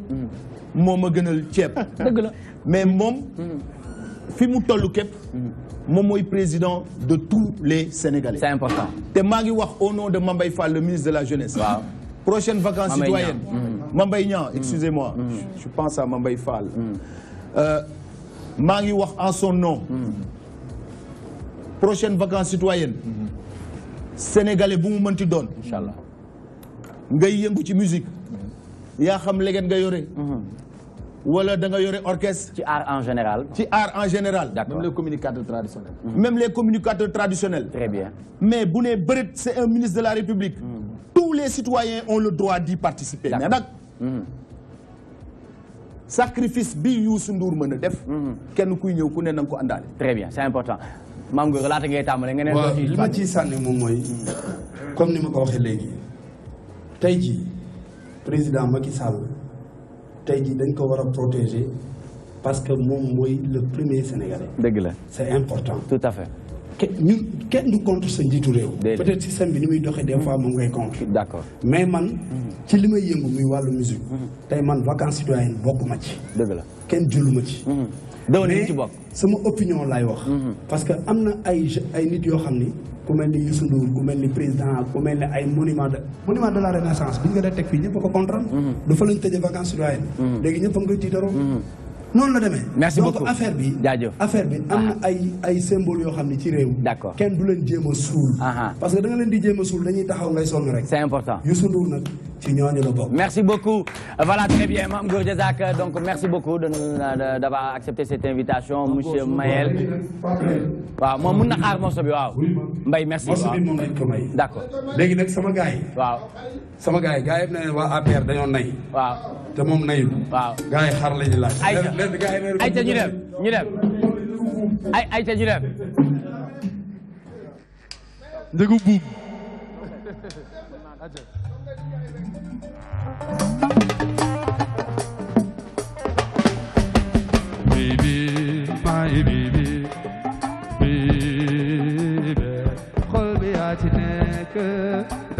moo ma gënal ceeb. dëgg la mais moom. fi mu tollu képp. moom mooy président de tous les Sénégalais. C'est important. te maa ngi wax au nom de Mame Mbaye Fall le ministre de la jeunesse. waaw prochaine vacances Mame Mbaye citoyennes. Mame Mbaye Niang excusez-moi. je pense à Mame Mbaye Fall. maa ngi wax en son nom. prochaine vacances citoyennes. Sénégalais bu mu mënti doon. Inch'Allah. ngay yëngu ci musique. yaa xam léget nga yore. wala da nga yore orchestre. ci art en général. ci art en général. D'accord. Même les communicateurs traditionnels. Même les communicateurs traditionnels. Très bien. mais bu ne bërit c'est un ministre de la République. tous les citoyens ont le droit d'y participer. mais nag sacrifice bi Youssou Ndour mën a def. kenn kuy ñëw ku ne na nga ko àndaale. Très bien c'est important Mame Goor laata ngay tàmbale nga ne. waaw li ma ciy sànni moom mooy comme ni ma ko waxee léegi tey jii président Macky Sall tey jii dañ ko war a protéger parce que moom mooy le premier Sénégalais. dëgg la c'est important. tout à fait. ñun kenn du contre sa njiitu réew. Déedéet. peut-être système bi ni muy doxee des fois moom ngay contre. D'accord. mais man ci li may yëngu muy wàllu musique. tey man vacances citoyennes bokkuma ci. dëgg la. kenn jëluma ci. dëgg mais ci bokk. sama opinion laay wax. parce que am na ay nit yoo xam ni ku mel ni Youssou Ndour ku mel ni président ku mel ni ay monument de la renaissance bi ñu ko def teg fii ñëpp a ko comprendre. du fa lañ tëjee vacances citoyennes. léegi ñëpp a ngi koy tiitaroo. noonu la demee. Merci donc beaucoup. affaire bi. jaajëf affaire bi am na ay symbole yoo xam ne ci réew. D'accord. kenn du leen jéem a suul. parce que da nga leen di jéem a suul dañuy taxaw ngay sonn rek. C'est important. Youssou Ndour nag ci ñooñu la bokk. Merci beaucoup. Voilà, très bien, Mame Goor Diazaka. Donc, merci beaucoup d'avoir accepté cette invitation, monsieur Mayel. Waaw, moom mën na xaar morceau bi waaw. Mbaye, merci. morceau bi moom lañ ko may. D'accord. léegi nag sama gars yi. waaw. sama gars yi yëpp ne waa APR dañoo nay. waaw. te moom nayul. waaw. gars yi xar la ñu laaj. ayca ñu dem ñu dem. ayca ñu dem. Ndegu buum. Baby, my baby, baby. Xol bi yaa ci nekk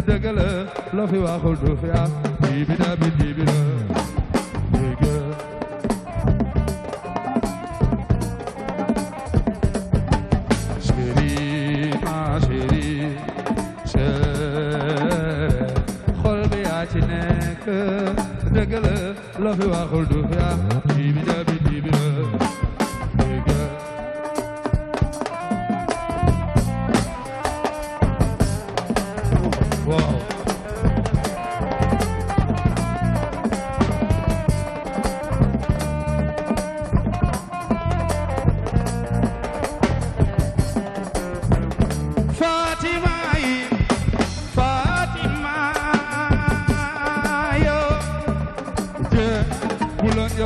dëgg la loo fi waxul du fi am baby da bi baby la dëgg. Chérie, ma chérie, chérie. Xol la fi waxul du fi am dibi dabi dibi la wow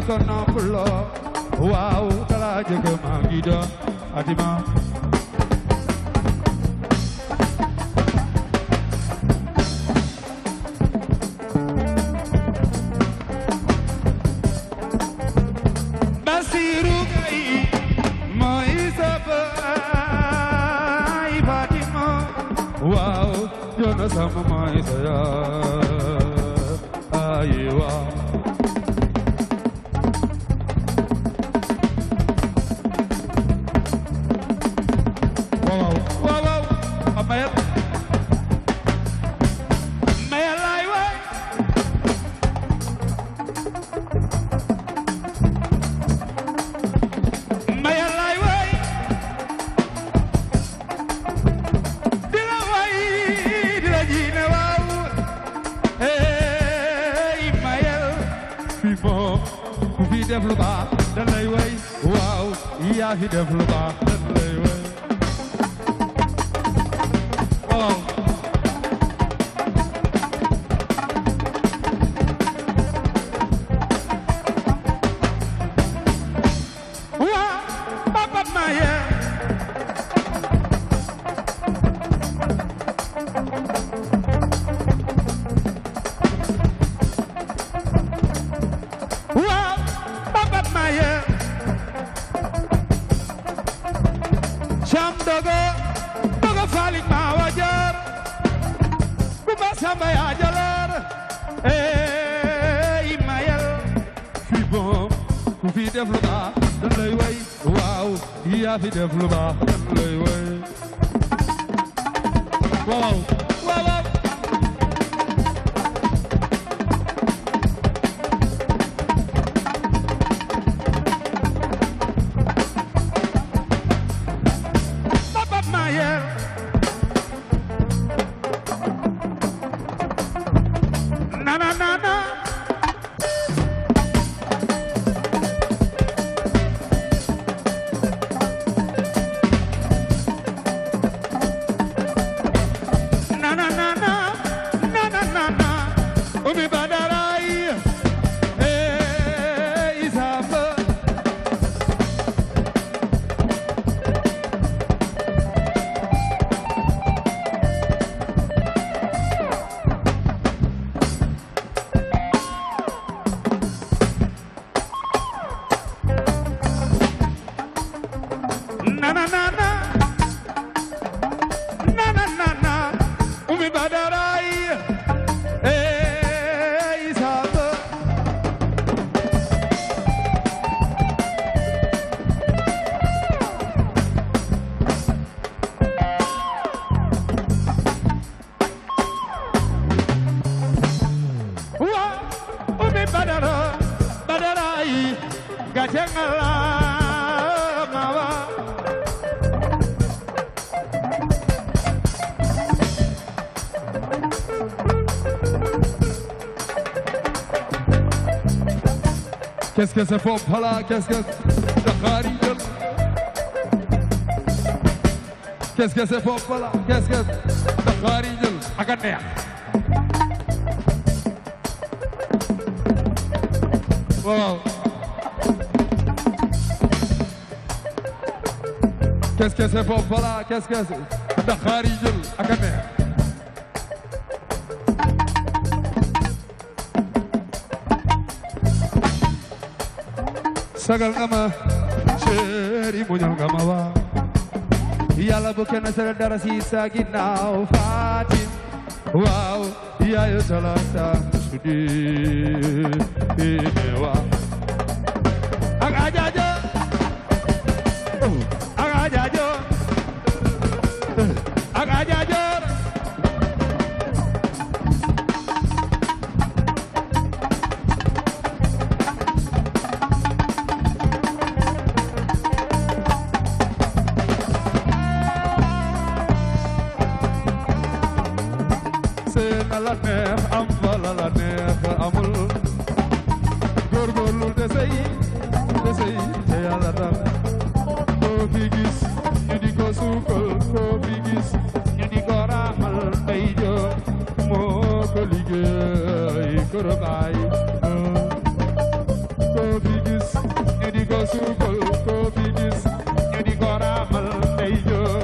kono pulo wow tala jege magida Fatima Basiru gai moy sabai Fatima wow jona sama moy saya aywa def lu baax dañ lay way waaw yaa fi def lu baax dañ lay way waaw waaw papa maye Cham dogo falik ma wajar Kumba samba ya jalar Imayel fi bom ku fi def lu baax dañ lay way waaw yaa fi def lu baax dañ lay way waaw waaw Qu'est-ce que c'est fort là, qu'est-ce que qu'est-ce que c'est fort là, qu'est-ce que Dakharijal ak a neex waaw qu'est-ce que c'est fort là, qu'est-ce que Dakharijal ak a neex sagal nga ma chéri muñal nga ma waa yàlla bu kenn sere dara si sa ginnaaw Fatim waaw yaayu talata sudi ine waa ak ajaajo ak ajaajo ak ajaajo góorgóorlu te sëy te yàlla tax koo fi gis ñu di ko suukal koo fi gis ñu di ko raamal ay joo moo ko liggéey kër baay koo fi gis ñu di ko suukal koo fi gis ñu di ko raamal ay joo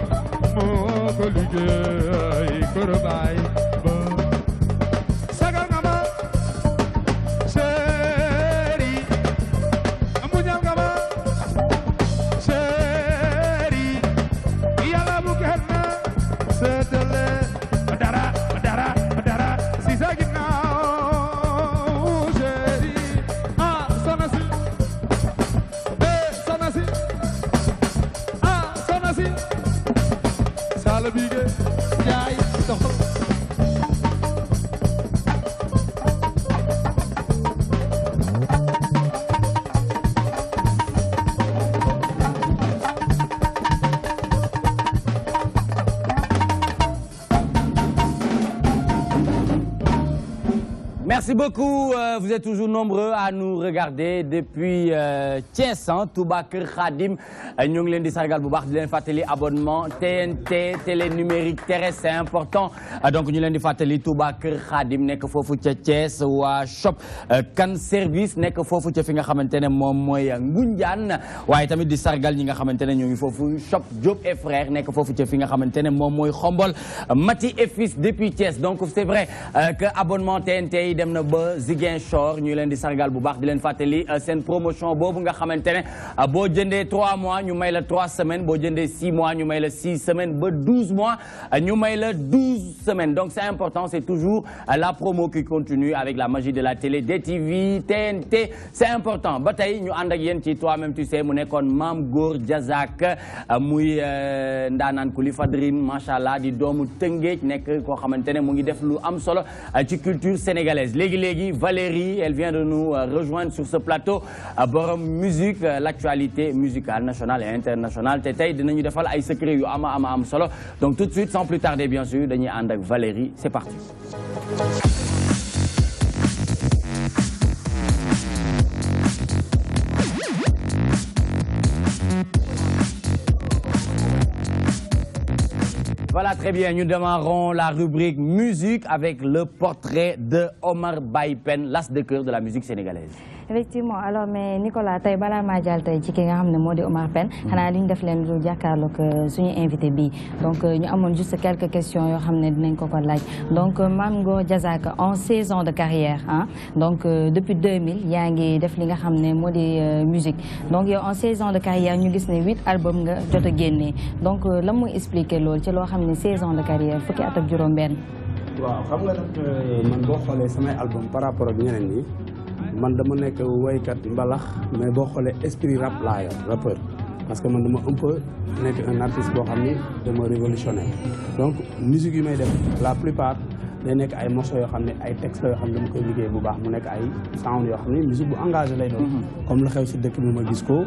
moo ko liggéey kër baay sagal nga ma chéri muñal nga ma chéri yàlla bu kenn seetale dara si sa ginnaaw chéri soxna si sala bige jaay doxal Merci beaucoup. Vous êtes toujours nombreux à nous regarder depuis Thiès, Touba Kër Khadim. Ñu ngi leen di sargal bu baax di leen fàttali abonnement TNT télé numérique terrestre c'est important donc ñu leen di fàttali Touba Kër Khadim nekk foofu ca Thiès waa shop kan service nekk foofu ca fi nga xamante ne moom mooy Ngoundiane waaye tamit di sargal ñi nga xamante ne ñu ngi foofu shop Diop et frère nekk foofu ca fi nga xamante ne moom mooy Xombol Mati et fils depuis Thiès donc c'est vrai que abonnement TNT dem na ba Ziguinchor ñu leen di sargal bu baax di leen fàttali seen promotion boobu nga xamante ne boo jëndee 3 mois ñu may la 3 semaines boo jëndee 6 mois ñu may la 6 semaines ba 12 mois ñu may la 12 semaines donc c'est important c'est toujours la promo qui continue avec la magie de la télé DTV TNT c'est important ba tey ñu ànd ak yéen ci toi-même tu sais mu nekkoon Mame Gor Diazaka muy ndaanaan ku li fadrine machallah di doomu Tëngéej nekk koo xamante ne mu ngi def lu am solo ci culture sénégalaise léegi Valérie elle vient de nous rejoindre sur ce plateau borom musique l'actualité musicale nationale et internationale te tey dinañu defal ay secret yu am solo donc tout de suite sans plus tarder bien sûr dañuy ànd ak Valérie c'est parti. Voilà, très bien. Nous démarrons la rubrique musique avec le portrait de Omar Baye Pène, l'as de cœur de la musique sénégalaise. Effectivement alors mais Nicolas tey balaa maa jàll tey ci ki nga xam ne moo di Omar Pène xanaa li ñu def leen lu jàkkaarloog suñu invité bi donc ñu amoon juste quelques questions yoo xam ne dinañ ko laaj donc Mame Gor Diazaka en 16 ans de carrière donc depuis 2000 yaa ngi def li nga xam ne moo di musique donc yow en 16 ans de carrière ñu gis ne 8 albums nga jot a génnee donc lan muy expliquer loolu ci loo xam ne 16 ans de carrière fukki at ak juróom-benn. waaw xam nga nag man boo xoolee samay album par rapport ak ñeneen ñi. man dama nekk waykat mbalax mais boo xoolee esprit rap laa yor rappeur parce que man dama un peu nekk un artiste boo xam ni dama révolutionnaire donc musique yi may def la plupart day nekk ay morceaux yoo xam ne ay textes yoo xam ne dama koy liggéey bu baax mu nekk ay sound yoo xam ne musique bu engagé lay doon comme la xew si dëkk bi ma gis ko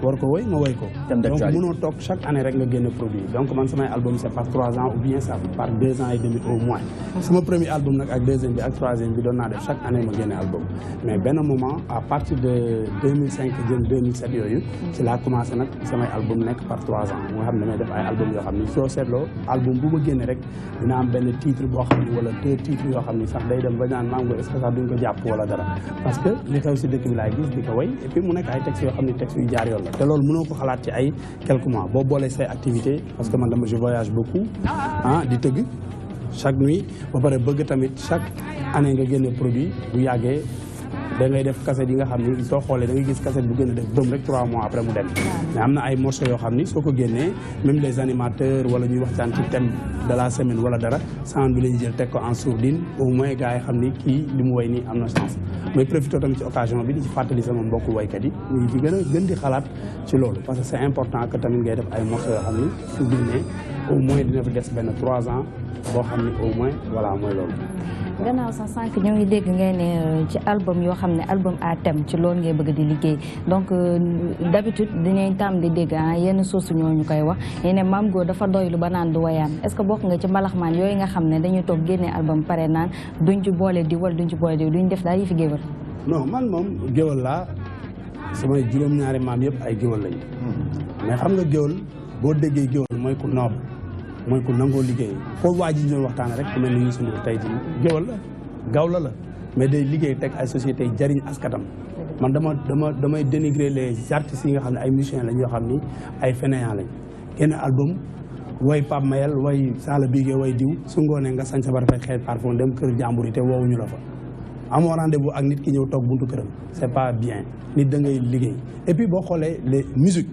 war ko woy ma woy ko donc mënoo toog chaque année rek nga génne produit donc man samay album c'est par 3 ans ou bien ça par 2 ans et demi au moins sama premier album nag ak deuxième bi ak troisième bi doon naa def chaque année ma génne album mais benn moment à partir de 2005 jëm 2007 yooyu ci laa commencé nag samay album nekk par 3 ans nga xam ne damay def ay album yoo xam ne soo seetloo album bu ma génne rek dina am benn titre boo xam ne wala 2 titres yoo xam ne sax day dem ba naan Mame Gor est-ce que sax duñ ko jàpp wala dara parce que li xew si dëkk bi laay gis di ko way et puis mu nekk ay textes yoo xam ne textes yu jaar yoon la te loolu mënoo ko xalaat ci ay quelques mois boo boolee say activités parce que man dama je voyage beaucoup di tëgg chaque nuit ba pare bëgg tamit chaque année nga génne produit bu yàggee da ngay def cassette yi nga xam ni soo xoolee da ngay gis cassette bu gën a def bëm rek 3 mois après mu dem mais am na ay morceaux yoo xam ni soo ko génnee même les animateurs wala ñuy waxtaan ci thème de la semaine wala dara sound bi la ñuy jël teg ko en sourdine au moins gars yi xam ni kii li mu way nii am na chance mais profité tamit ci occasion bi di ci fàttali sama mbokku waykat yi ñu ci gën di xalaat ci loolu parce que c'est important que tamit ngay def ay morceaux yoo xam ni su génnee au moins dina fi des benn 3 ans boo xam ni au moins voilà mooy loolu. gannaaw sax sànq ñoo ngi dégg ngay ne ci album yoo xam ne album à thème ci loolu ngay bëgg di liggéey donc d'habitude dinañ tàmm di dégg yenn source ñoo ñu koy wax ne Mame Gor dafa doylu ba naan du wayaan est-ce que bokk nga ci mbalaxmaan yooyu nga xam ne dañuy toog génnee album pare naan duñ ci boole di wala duñ ci boole di duñ def daal yi fi géwël. non man moom géwal laa samay juróom-ñaari maam yëpp ay géwal lañu mais xam nga géwal boo déggee géwal mooy ku noob mooy ku nangoo liggéey foofu waa ji ñu doon waxtaane rek ku mel ni Youssou Ndour tey jii géwal la gawla la mais day liggéey teg ay sociétés jariñ askatam man damay dénigrer les artistes yi nga xam ne ay musiciens lañ yoo xam ni ay fainéants lañ génn album way Pape Mayel way Sala Bigué way diw su ngoonee nga sañ sa ba rafet xeet parfum dem kër jàmbur yi te woowuñu la fa amoo rendez-vous ak nit ki ñëw toog buntu këram c'est pas bien nit da ngay liggéey et puis boo xoolee les musique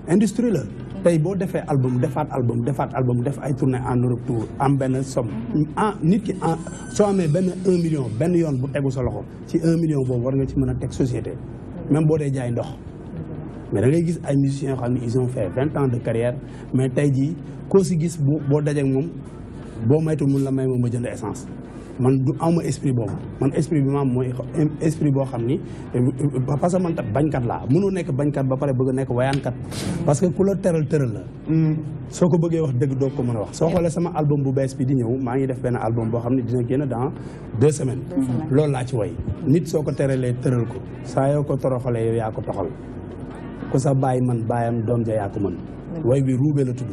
industrie la tey boo defee album defaat album def ay tournée en Europe tour am benn somme nit ki soo amee benn 1 million benn yoon bu tegu sa loxo ci 1 million boobu war nga ci mën a teg société même boo dee jaay ndox mais da ngay gis ay musiciens yoo xam ne ils ont fait 20 ans de carrière mais tey jii koo si gis boo dajeek moom boo maytu mun la may moom ma jënd essence man du awma esprit boobu man esprit bi ma am mooy esprit boo xam ni parce que man tat bañkat laa mënoo nekk bañkat ba pare bëgg a nekk wayaankat parce que ku la tëral la soo ko bëggee wax dëgg doo ko mën a wax soo xoolee sama album bu bees bi di ñëw maa ngi def benn album boo xam ne dina génn dans 2 semaines loolu laa ci way nit soo ko teralee tëral ko saa yoo ko toroxalee yow yaa ko toxal ku sa bàyyi man bàyyam doom ja yaa ko mën way bi ruubee la tudd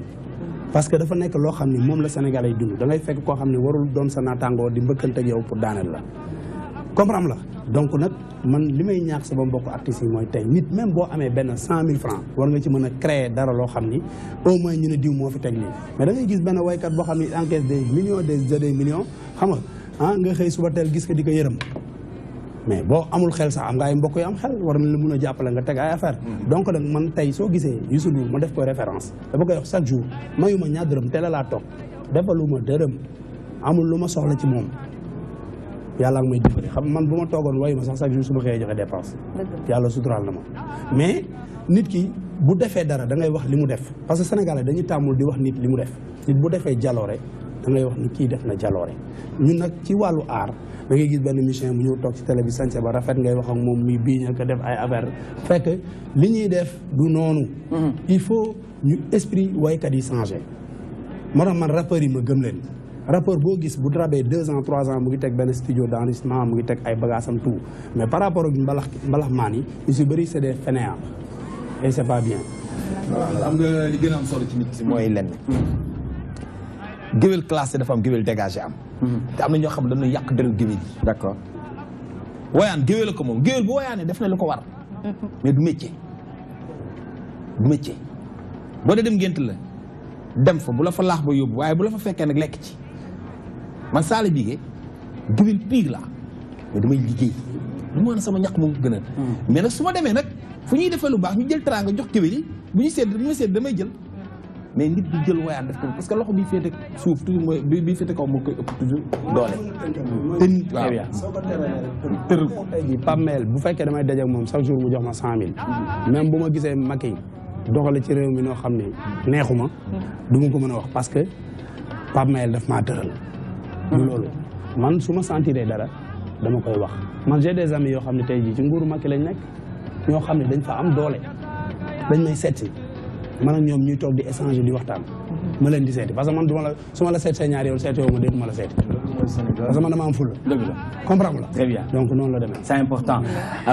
parce que dafa nekk loo xam ni moom la Sénégalais yi dund da ngay fekk koo xam ne warul doon sa naataangoo di mbëkkante ak yow pour daaneel la comprendre la donc nag man li may ñaax sama mbokk artistes yi mooy tey nit même boo amee benn 100 000 francs war nga ci mën a créer dara loo xam ni au moins ñu ne diw moo fi teg lii mais da ngay gis benn waykat boo xam ni encaisse des millions des millions xam nga nga xëy suba teel gis ko di ko yërëm mais boo amul xel sax am nga ay mbokk yu am xel war na la mun a jàppale nga teg ay affaire donc nag man tey soo gisee Youssou Ndour ma def ko référence dama koy wax chaque jour mayuma ñaar dërëm teel a laa toog defaluma dërëm amul lu ma soxla ci moom yàlla nga may dimbali xam man bu ma toogoon wayuma sax chaque jour su ma xëyee joxe dépense yàlla suturaal na ma mais nit ki bu defee dara da ngay wax li mu def parce que Sénégalais dañuy tàmmul di wax nit li mu def nit bu defee jaloore da ngay wax ni kii def na jaloore ñun nag ci wàllu aar da ngay gis benn musicien bu ñëw toog ci télé bi sañse ba rafet ngay wax ak moom muy biiñal ko def ay affaire fekk li ñuy def du noonu il faut ñu esprit waykat yi changé moo tax man rappeurs yi ma gëm leen rappeur boo gis bu drabee 2 ans 3 ans mu ngi teg benn studio d'enregistrement mu ngi teg ay bagaasam tout mais par rapport ak mbalax maan yi ñu si bëri c'est des fainéants et c'est pas bien am nga li gën a am solo ci nit si mooy lenn géwél classé dafa am géwél dégagé am te am na ñoo xam ne dañu yàq deru géwél yi d'accord wayaan géwél la ko moom géwél bu wayaanee def na lu ko war mais du métier boo dee dem ngént la dem fa bu la fa laax ba yóbbu waaye bu la fa fekkee nag lekk ci man Sala Bigué géwél pire la mais damay liggéey lu ma sama ñaq moom gën a mais nag su ma demee nag fu ñuy defee lu baax ñu jël teraanga jox géwél yi bu ñu seet damay jël mais nit bi jël wayaan def ko parce que loxo bi féete suuf toujours mooy bi féete kaw moo koy ëpp toujours doole te nit waaw soo ko tëral ko tey jii Pape Mayel bu fekkee damay daje ak moom chaque jour mu jox ma 100 000 même bu ma gisee Macky doxale ci réew mi noo xam ne neexuma du ma ko mën a wax parce que Pape Mayel daf maa tëral du loolu man su ma sentiree dara dama koy wax man j'ai des amis yoo xam ne tey jii ci nguuru Macky lañ nekk ñoo xam ne dañ fa am doole dañ may seet man ak ñoom ñuy toog di échanger di waxtaan ma leen di seeti parce que man duma la su ma la seet see ñaari yoon seeti yow ma dégg ma la seeti parce que man dama am ful comprendre la très bien donc noonu la demee c'est important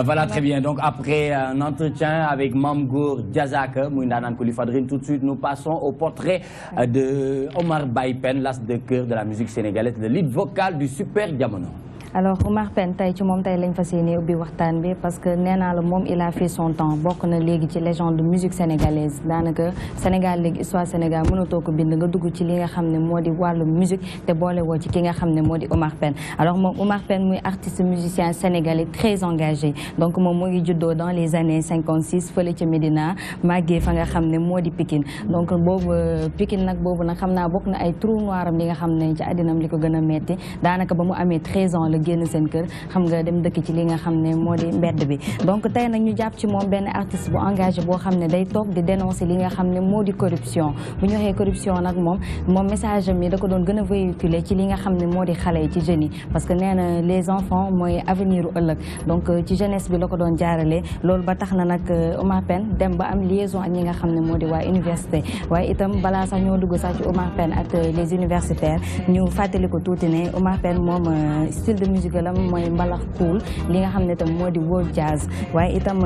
voilà très bien donc après un entretien avec Mame Goor Diazaka muy ndaanaan ko li fadrine tout de suite nous passons au portrait de Omar Baye Pène l'as de cœur de la musique sénégalaise le lead vocal du Super Jamono. Alors Omar Pène tey ci moom tey lañ fas yéene ubbi waxtaan bi parce que nee naa la moom il a fait son temps bokk na léegi ci légende de musique sénégalaise daanaka Sénégal léegi histoire Sénégal mënatoo ko bind nga dugg ci li nga xam ne moo di wàllu musique te boole woo ci ki nga xam ne moo di Omar Pène alors moom Omar Pène muy artiste musicien sénégalais très engagé donc moom mu ngi juddoo dans les années 56 fële ca Médina màggee fa nga xam ne moo di Pikine donc boobu Pikine nag boobu nag xam naa bokk na ay trou noiram li nga xam ne ci àddinam li ko gën a metti daanaka ba mu amee 13 ans génn seen kër xam nga dem dëkk ci li nga xam ne moo di mbedd bi donc tey nag ñu jàpp ci moom benn artiste bu engagé boo xam ne day toog di dénoncer li nga xam ne moo di corruption bu ñu waxee corruption nag moom message am yi da ko doon gën a véhiculer ci li nga xam ne moo di xale yi ci jeunes yi parce que nee na les enfants mooy avenir u ëllëg donc ci jeunesse bi la ko doon jaarale loolu ba tax na nag Omar Pène dem ba am liaison ak ñi nga xam ne moo di waa université waaye itam balaa sax ñoo dugg sax ci Omar Pène ak les universitaires ñu fàttali ko tuuti ne Omar Pène moom style de musical am mooy mbalax cool li nga xam ne tam moo di world jazz waaye itam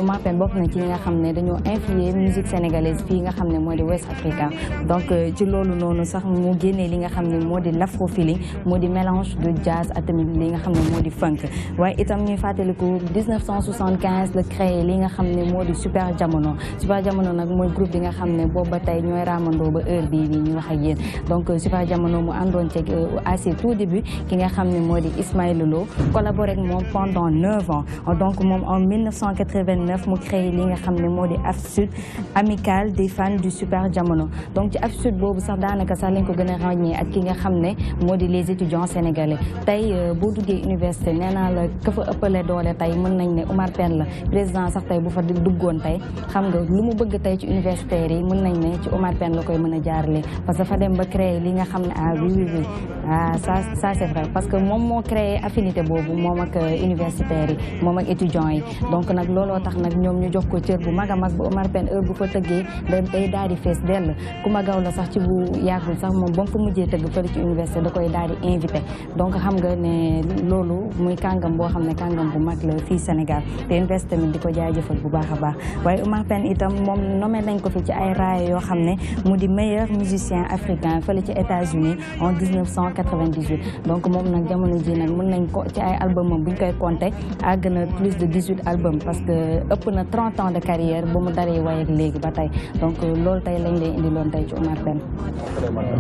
Omar Pène bokk na ci li nga xam ne dañoo influer musique sénégalaise fii nga xam ne moo di West Africa donc ci loolu noonu sax mu génnee li nga xam ne moo di l'afro feeling moo di mélange de jazz ak tamit li nga xam ne moo di funk waaye itam ñuy fàttaliku 1975 la créé li nga xam ne moo di Super Jamono nag mooy groupe bi nga xam ne boobu ba tey ñooy raamandoo ba heure bii nii ñu wax ak yéen donc Super Jamono mu àndoon ci à ses tout début ki nga xam ne moo di Ismaël Lo collaboré ak moom pendant 9 ans donc moom en 1989 mu créé li nga xam ne moo di AFSUD amicale des fans du Super Jamono donc ci AFSUD boobu sax daanaka sax lañ ko gën a ràññee ak ki nga xam ne moo di les étudiants sénégalais tey boo duggee université nee naa la ka fa ëppale doole tey mën nañ ne Omar Pène la président sax tey bu fa duggoon tey xam nga lu mu bëgg tey ci universitaires yi mën nañ ne ci Omar Pène la koy mën a jaarale parce que fa dem ba créer li nga xam ne oui ça c'est vrai parce que moom moo créé affinité boobu moom ak universitaires yi moom ak étudiants yi donc nag looloo tax nag ñoom ñu jox ko cër bu mag a mag bu Omar Pène heure bu fa tëggee day daal di fees dell ku ma gaw la sax ci bu yàggul sax moom ba mu fa mujjee tëgg fële ci université da koy daal di invité donc xam nga ne loolu muy kàngam boo xam ne kàngam bu mag la fii Sénégal te université mi di ko jaajëfal bu baax a baax waaye Omar Pène itam moom nommé nañ ko fi ci ay raaya yoo xam ne mu di meilleur musicien africain fële ci États-Unis en 1998 donc moom nag jamono ji nag mën nañ ko ci ay albumam bu ñu koy compter àgg na plus de 18 albums parce que ëpp na 30 ans de carrière ba mu daree way ak léegi ba tey donc loolu tey lañ lay indiloon tey ci Omar Pène.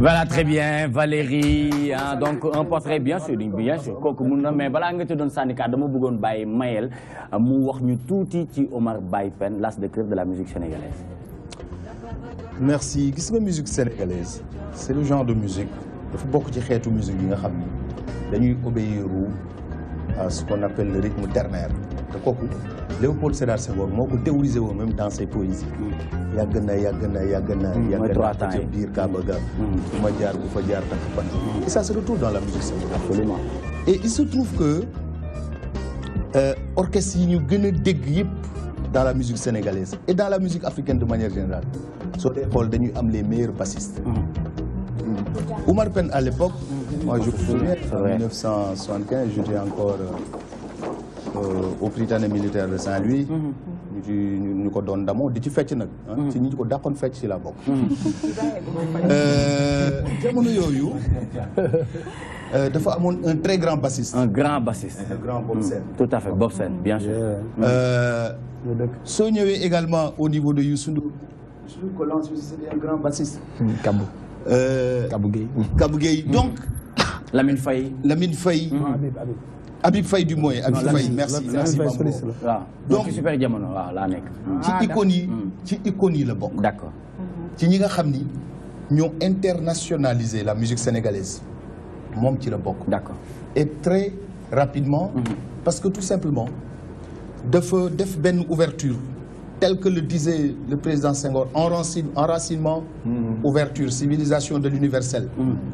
Voilà, très bien Valérie donc un portrait bien sûr kooku mun na mais balaa nga ci doon sànni kàddu dama bëggoon bàyyi Mayel mu wax ñu tuuti ci Omar Baye Pène l'as de cœur de la musique sénégalaise. Merci. Gis nga musique sénégalaise c'est le genre de musique dafa bokk ci xeetu musique yi nga xam ni dañuy obéir à ce qu'on appelle le rythme ternaire te kooku Léopold Sédar Senghor moo ko théorisé woon même dans ses poésies yàgg na ca biir Kaaba ga fu ma jaar bu fa jaar takk fan et ça se retrouve dans la musique sénégalaise. Absolument. Et il se trouve que orchestre yi ñu gën a dégg yëpp dans la musique sénégalaise et dans la musique africaine de manière générale soo dee xool dañuy am les meilleurs bassistes. Omar Pène à l'époque, moi je me souviens, en 1975, j'étais encore au Prytanée militaire de Saint-Louis. ñu ko doon damoo di ci fecc nag. ci ñi ko dàqoon fecc ci la bokk. jamono yooyu dafa amoon un très grand bassiste. Un grand bassiste. Un grand Bob Sène. Tout à fait, Bob Sène, bien sûr. soo ñëwee également au niveau de Youssou Ndour. Youssou Ndour ko lance aussi c'est un grand bassiste. Kabou Gueye. Donc Lamine Faye. Habib Faye du moins. Habib Faye, merci Mambo. Donc Super Jamono waaw laa nekk. ci icône yi la bokk. D'accord. ci ñi nga xam ni ñoo internationalisé la musique sénégalaise moom ci la bokk. D'accord. Et très rapidement. Parce que tout simplement dafa def benn ouverture tel que le disait le président Senghor enracinement, ouverture, civilisation de l'universel.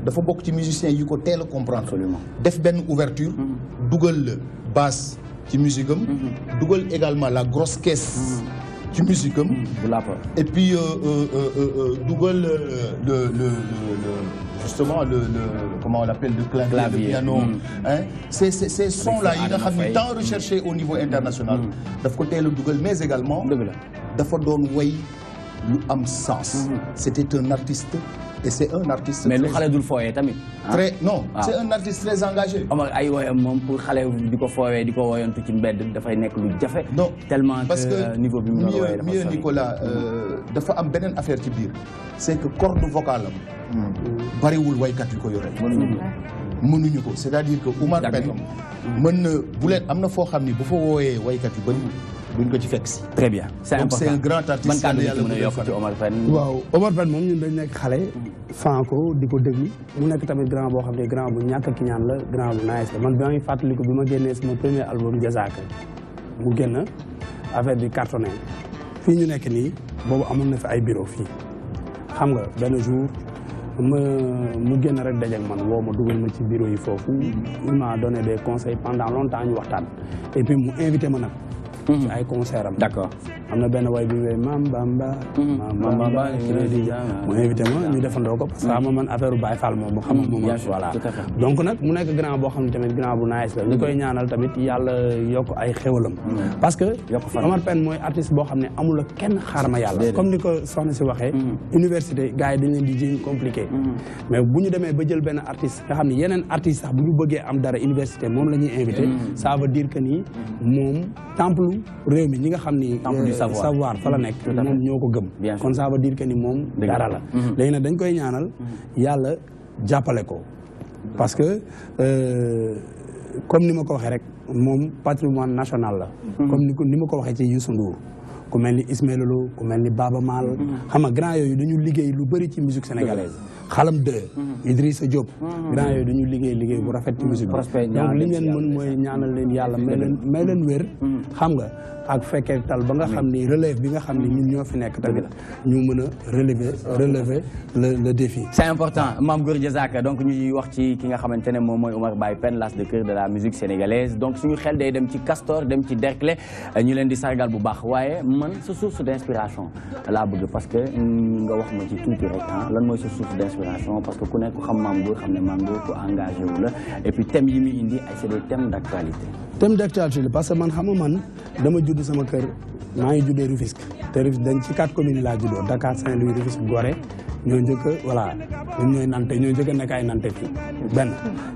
dafa bokk ci musiciens yi ko teel a comprendre. Absolument. Def benn ouverture dugal la basse ci musique am dugal également la grosse caisse ci musique am et puis dugal justement le comment on l'appelle le clavier, le piano. Hein? Ces sons-là yi nga xam ni tant recherchés au niveau international daf ko teel a dugal mais également dafa doon way lu am sens. C'était un artiste et c'est un artiste. mais lu xale dul fooyee tamit. très non c'est un artiste très engagé. Omar ay woyam moom pour xale di ko foowee di ko woyantu ci mbedd dafay nekk lu jafe. non tellement parce que niveau bi mu la woyee dafa mieux Nicolas dafa am beneen affaire ci biir c'est que corde vocale am bariwul waykat yu ko yore. mënuñu ko c'est-à-dire que Omar Pène mën na bu leen am na foo xam ni bu fa wooyee waykat yu bari duñ ko ci fekk si. très bien c'est important donc c'est un grand artiste. ban kàddu gi mën a yokk ci Omar Pène. waaw Omar Pène moom ñun dañ nekk xale. fan ko di ko déglu mu nekk tamit grand boo xam ne grand bu ñàkk ki ñaan la grand bu nice la man bi ma ngi fàttaliku bi ma génnee sama premier album Jazaaka mu génn affaire bi cartonné fii ñu nekk nii boobu amoon na fi ay bureau fii xam nga benn jour mu génn rek dajeeg man woo ma dugal ma ci bureau yi foofu il m'a donné des conseils pendant longtemps ñu waxtaan et puis mu invité ma nag ci ay concert am. d'accord am na benn way bi wooy Mam Bamba. Mam Bamba mu invité ma ñu defandoo ko parce que xam nga man affaire Baye Fall moom xam nga moom voilà. donc nag mu nekk grand boo xam ne tamit grand bu nice la ñu koy ñaanal tamit yàlla yokk ay xéwalam. parce que Omar Pène mooy artiste boo xam ne amul ak kenn xaarma yàlla. comme ni ko soxna si waxee. université gars yi dañ leen di jiñ compliqué. mais bu ñu demee ba jël benn artiste nga xam ne yeneen artiste sax bu ñu bëggee am dara université moom la ñuy invité. ça veut dire que ni moom temple réew mi ñi nga xam ni. savoir fa la nekk moom ñoo ko gëm. kon ça veut dire que ni moom dara la. léegi nag dañ koy ñaanal yàlla jàppale ko parce que comme ni ma ko waxee rek moom patrimoine national la. comme ni ma ko waxee ci Youssou Ndour. ku mel ni Ismaël Lô ku mel ni Baba Maal. xam nga grand yooyu dañu liggéey lu bëri ci musique sénégalaise. Xalam 2 Idrissa Diop. grand yooyu dañu liggéey bu rafet ci musique bi. donc li ngeen mën mooy ñaanal leen yàlla may leen wér. xam nga ak fekkee tal ba nga xam ni relève bi nga xam ni ñun ñoo fi nekk tamit ñu mën a relever le défi. c'est important Mame Gor Diazaka donc ñuy wax ci ki nga xamante ne moom mooy Omar Baye Pène l'as de cœur de la musique sénégalaise donc suñu xel day dem ci Castor dem ci Derklé ñu leen di sargal bu baax waaye man sa source d'inspiration laa bëgg parce que nga wax ma ci tuuti rek lan mooy sa source d'inspiration parce que ku nekk ku xam Mame Gor xam ne Mame Gor ku engagé wu la et puis thèmes yi muy indi c'est des thèmes d'actualité. thème d'actualité parce que man xam nga man dama judd sama kër maa ngi juddee Rufisque te Rufisque dañ ci 4 communes laa juddoo Dakar Saint-Louis Rufisque Gorée ñoo njëkk a voilà ñun ñooy nante ñoo njëkk a nekk ay nante fii benn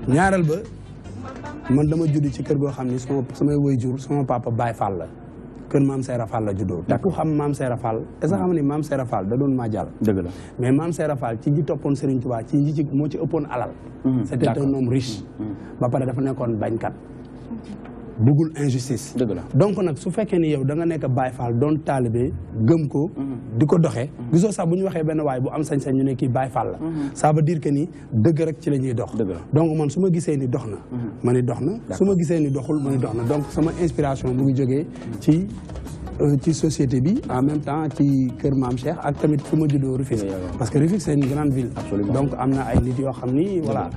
ñaareel ba man dama judd ci kër goo xam ni samay waajur sama papa Baye Fall la kër Mame Serra Fall la juddoo te ku xam Mame Serra Fall est-ce que xam ni Mame Serra Fall da doon maa jàll dëgg la mais Mame Serra Fall ci ñi toppoon Serigne Touba ci ñi ci moo ci ëppoon alal c'était un homme riche ba pare dafa nekkoon bañkat bëggul injustice. dëgg la donc nag su fekkee ni yow da nga nekk Baye Fall doon taalibe gëm ko. di ko doxee. gisoo sax bu ñu waxee benn waay bu am sañ-sañ ñu ne kii Baye Fall la. ça veut dire que ni dëgg rek ci la ñuy dox. donc man su ma gisee ni dox na. ma ni dox na su ma gisee ni doxul ma ni dox na donc sama inspiration mu ngi jógee ci société bi en même temps ci kër Maam Cheikh ak tamit fu ma juddoo Rufisque parce que Rufisque c'est une grande ville. donc am na ay nit yoo xam ni voilà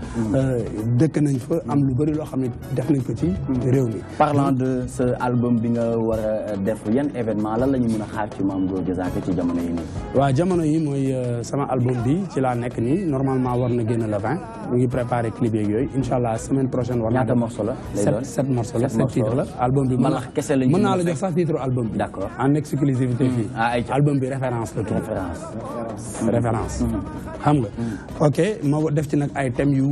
dëkk nañ fa am lu bëri loo xam ne def nañ ko ci réew mi. parlant de ce album bi nga war a def yan événement lan la ñu mën a xaar ci Mame Gor Diazaka ci jamono yi nii. waaw jamono yi mooy sama album bi ci laa nekk nii normalement war na génn le 20 mu ngi préparé clip yeeg yooyu incha allah semaine prochaine. war na ñaata morceau la. 7 morceaux la 7 titres la. album bi malax kese la ñu mën naa la jox sax titre album bi. d'accord en exclusivité fii. album bi référence la tudd. référence. xam nga. ok ma def ci nag ay thèmes yu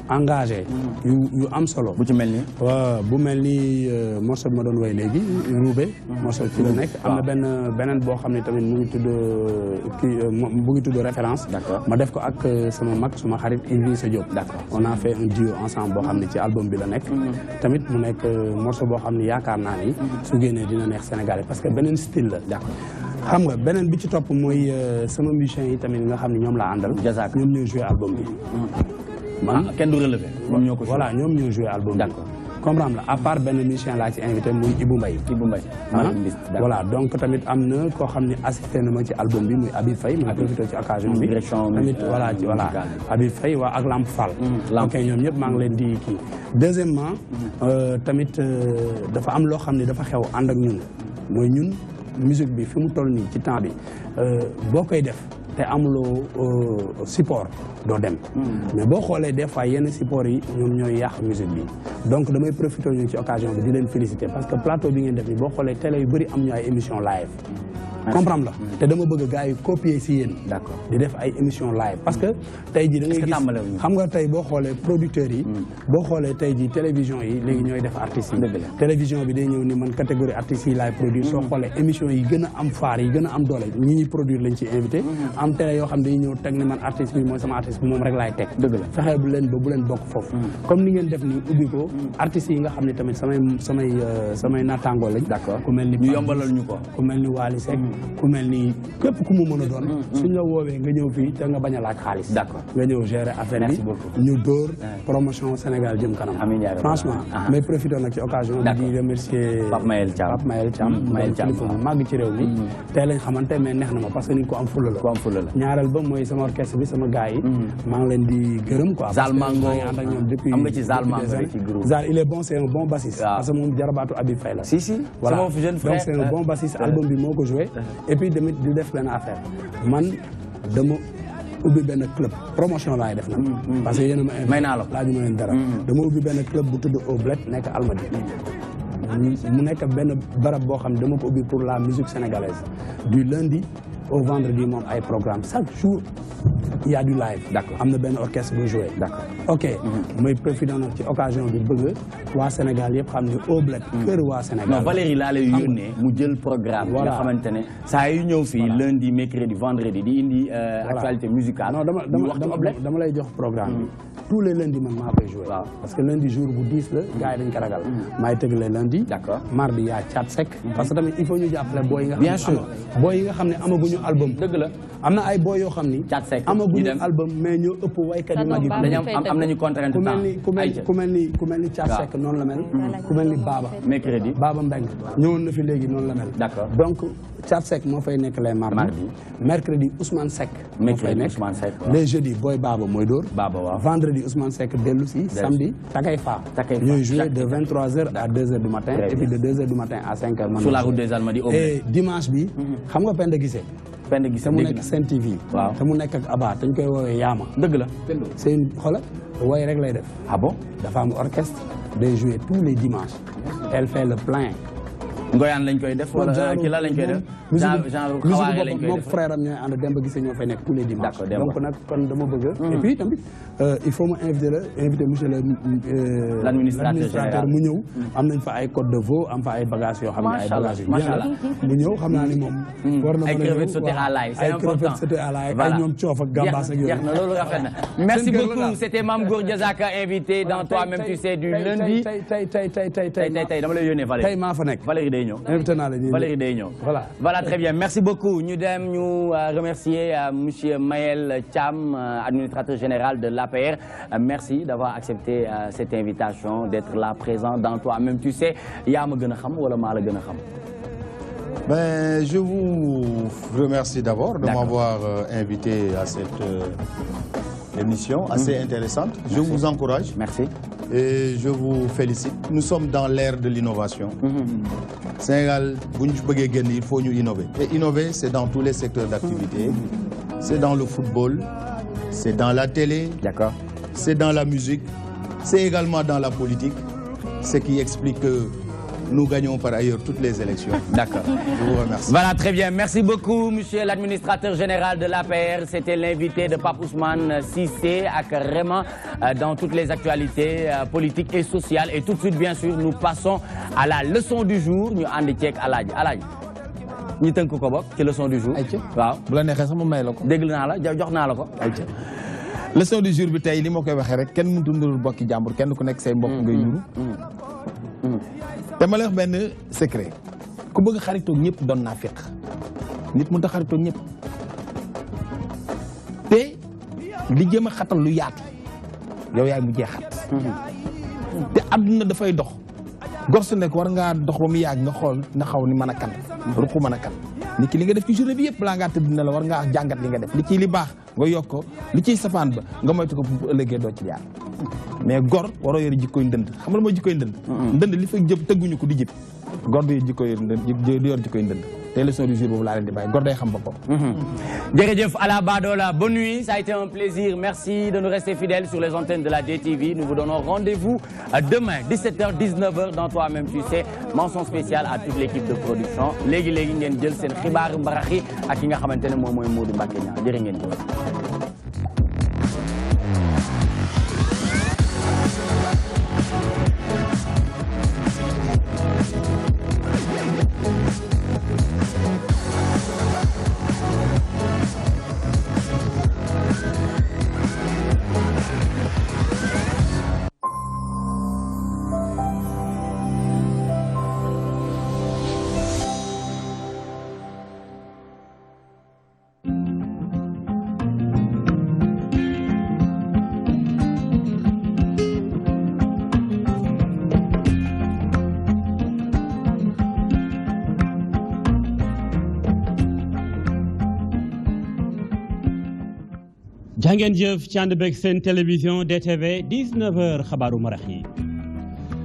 engagé. yu am solo. bu ci mel ni. waaw bu mel ni morceau bi ma doon woy léegi Roubé. morceau ci la nekk am na beneen boo xam ne tamit mu ngi tudd mu ngi tudd référence. d'accord ma def ko ak sama mag suma xarit Idrissa Diop. d'accord on a fait un duo ensemble boo xam ne ci album bi la nekk. tamit mu nekk morceau boo xam ne yaakaar naa ni su génnee dina neex Sénégalais parce que beneen style la. d'accord xam nga beneen bi ci topp mooy sama musiciens yi tamit nga xam ne ñoom laa àndal. Diazaka ñoom ñoo joué album bi. man kenn du relevé. ñoom ñoo ko voilà ñoom ñoo joué album bi. d'accord comprendre la à part benn musicien laa ci invité muy Ibou Mbaye. Ibou Mbaye. voilà donc tamit am na koo xam ne assisté na ma ci album bi muy Habib Faye ma profité ci occasion bi. tamit voilà ci voilà Habib Faye waa ak Lamp Fall. ok ñoom ñëpp maa ngi leen di kii. deuxièmement tamit dafa am loo xam ne dafa xew ànd ak ñun mooy ñun musique bi fi mu toll nii ci temps bi boo koy def te amuloo support doo dem. mais boo xoolee des fois yenn support yi ñoom ñooy yàq musique bi donc damay profité ñu ci occasion bi di leen féliciter parce que plateau bi ngeen def ni boo xoolee télé yu bëri am ñu ay émission live. comprendre la te dama bëgg gars yi copier si yéen. d'accord di def ay émission live parce que tey jii da ngay gis xam nga tey boo xoolee producteurs yi. boo xoolee tey jii télévision yi léegi ñooy def artistes yi. télévision bi day ñëw ni man catégorie artistes yi laay produire. soo xoolee émission yi gën a am faar yi gën a am doole ñi ñuy produire lañ ciy invité. am télé yoo xam dañuy ñëw teg ni man artiste bi mooy sama artiste bi moom rek laay teg. dëgg la fexee bu leen ba bu leen bokk foofu. comme ni ngeen def nii ubbi ko artistes yi nga xam ne tamit samay naataangoo lañ. d'accord ku mel ni ñu yombalal ñu ko. ku mel ni Wally Seck ku mel ni képp ku mu mën a doon suñ la woowee nga ñëw fii te nga bañ a laaj xaalis d'accord nga ñëw gérer affaire bi ñu dóor promotion Sénégal jëm kanam franchement may profité nag ci occasion bi di remercier Pape Mayel Thiam kilifa bu màgg ci réew mi tey lañ xamante mais neex na ma parce que nit ko am fulla la ñaareel ba mooy sama orchestre bi sama gars yi maa ngi leen di gërëm quoi Zal Mango ànd ak ñoom depuis am nga ci Zal Mango ci groupe Zal il est bon c'est un bon bassiste parce que moom jarabaatu Habib Faye la voilà donc c'est un bon bassiste album bi moo ko joué et puis tamit di def benn affaire man dama ubbi benn club promotion laay def nag parce que yéen a ma invité laaju ma leen dara dama ubbi benn club bu tudd Au Bled nekk Almadies mu nekk benn barab boo xam ne dama ko ubbi pour la musique sénégalaise du lundi au vendredi moom ay programme chaque jour il y a du live. D'accord. Am na benn orchestre bu joué. D'accord. Ok. May profité nag ci occasion bi bëgg waa Sénégal yëpp xam ne Au Bled kër waa Sénégal. Non Valérie laa lay yónnee mu jël programme. Voilà nga xamante ne saa yu ñëw fii lundi mercredi vendredi di indi actualité musicale. Non dama lay jox programme bi. Tous les lundis man maa koy joué. Parce que lundi jour bu 10 la gars yi dañ ko ragal. maay tëgg les lundi. D'accord. Mardi yaa Thiat Seck. Parce que tamit il faut ñu jàppale booy yi nga xam ne. Bien sûr booy yi nga xam ne amaguñu album. Dëgg la am na ay booy yoo xam ni. Thiat Seck amaguñu album mais ñoo ëpp waykat yu mag yi. am nañu contrainte temps ku mel ni Thiat Seck noonu la mel. ku mel ni Baba. mercredi Baba Mbeng ñëwoon na fi léegi noonu la mel. D'accord. Donc Thiat Seck moo fay nekk les mardi. mercredi Ousmane Seck. moo fay nekk les jeudis Boy Baba mooy dóor. Baba waaw vendredi Ousmane Seck dellu si. samedi Takay Fa. ñooy joué de 23h à 2h du matin. et puis de 2h du matin à 5h. sur la route des Almadies. et dimanche bi. xam nga Penda Guissé. Penda Guissé te mu nekk Sen TV. waaw te mu nekk ak Abba dañ koy woowee Yaama. dëgg la. c'est une xoolal way rek lay def. ah bon dafa am orchestre day jouer tous les dimanches. elle fait le plein. Ngoyaan lañ koy def wala kii la lañ koy def. genre xawaare lañ koy def moom frère am ñooy ànd Demba Guissé ñoo fay nekk tous les dimanches. donc nag kon dama bëgg. et puis tamit il faut ma inviter monsieur l'administrateur mu ñëw. am nañ fa ay côte de veau am fa ay bagages yoo xam ne ay bagages yu bien la mu ñëw xam naa ni moom. war na mën a ñëw ay crevettes sautées à l'ail c'est important ay crevettes sautées à l'ail ay ñoom coof ak gambaas ak yooyu. jeex na loolu rafet na merci beaucoup c'était Mame Goor Diazaka invité dans Toi-même tu sais du lundi. tey dama lay yónnee Valérie. tey maa fa nekk Valérie day ñëw. invité naa la Valérie day ñëw. voilà très bien merci beaucoup ñu dem ñu remercier monsieur Mayel Thiam administrateur général de l'APR merci d'avoir accepté cette invitation d'être là présent dans Toi-même tu sais yaa ma gën a xam wala maa la gën a xam. Ben, je vous remercie d'abord de m'avoir invité à cette émission assez intéressante. Merci. Je vous encourage. Merci. Et je vous félicite. Nous sommes dans l'ère de l'innovation. Sénégal, il faut nous innover. Et innover, c'est dans tous les secteurs d'activité. C'est dans le football, c'est dans la télé, c'est dans la musique, c'est également dans la politique, ce qui explique que nous gagnons par ailleurs toutes les élections. D'accord. Je vous remercie. Voilà, très bien. Merci beaucoup, monsieur l'administrateur général de l'APR. C'était l'invité de Pape Ousmane Cissé, vraiment dans toutes les actualités politiques et sociales. Et tout de suite, bien sûr, nous passons à la leçon du jour. Nous avons dit Aladji. Aladji. Nous avons dit leçon du jour. Waaw. Bu la neexee sama may la ko. Dégg naa la jox naa la ko. Leçon du jour bi tey li ma koy waxee rek kenn mënut a ndurul bokki jàmbur kenn ku nekk say mbokk ngay yuru. te ma lay wax benn secret ku bëgg xaritoog ñëpp doon naa fekk nit mënut a xaritoog ñëpp te li jëm a xatal lu yaatu yow yaay mujjee xat te àdduna dafay dox gor su nekk war ngaa dox ba mu yàgg nga xool na xaw ni mën a kan ruqu mën a kan nit ki li nga def ci journée bi yëpp balaa ngaa tëdd na la war ngaa jàngat li nga def li ciy li baax nga yokk ko li ciy safaan ba nga moytu ko bu ëllëgee doo ci jaar mais gor waroo yore jikkoy ndënd xam nga mooy jikkoy ndënd ndënd li fa jëp tëgguñu ko di jëp gor du jikkoy ndënd di yor jikkoy ndënd te leçon du jour boobu laa leen di bàyyi gor day xam boppam. Jërëjëf Ala Badola, bonne nuit, ça a été un plaisir. Merci de nous rester fidèles sur les antennes de la DTV. Nous vous donnons rendez-vous demain 17h 19h dans Toi-même tu sais. Mention spéciale à toute l'équipe de production. Léegi ngeen jël seen xibaar mbarax yi ak ki nga xamantene moom mooy Modou Mbacké Niang jërë ngeen jëf. jàngeen jëf ci ànd beeg seen télévision DTV 19h xabaaru marax yi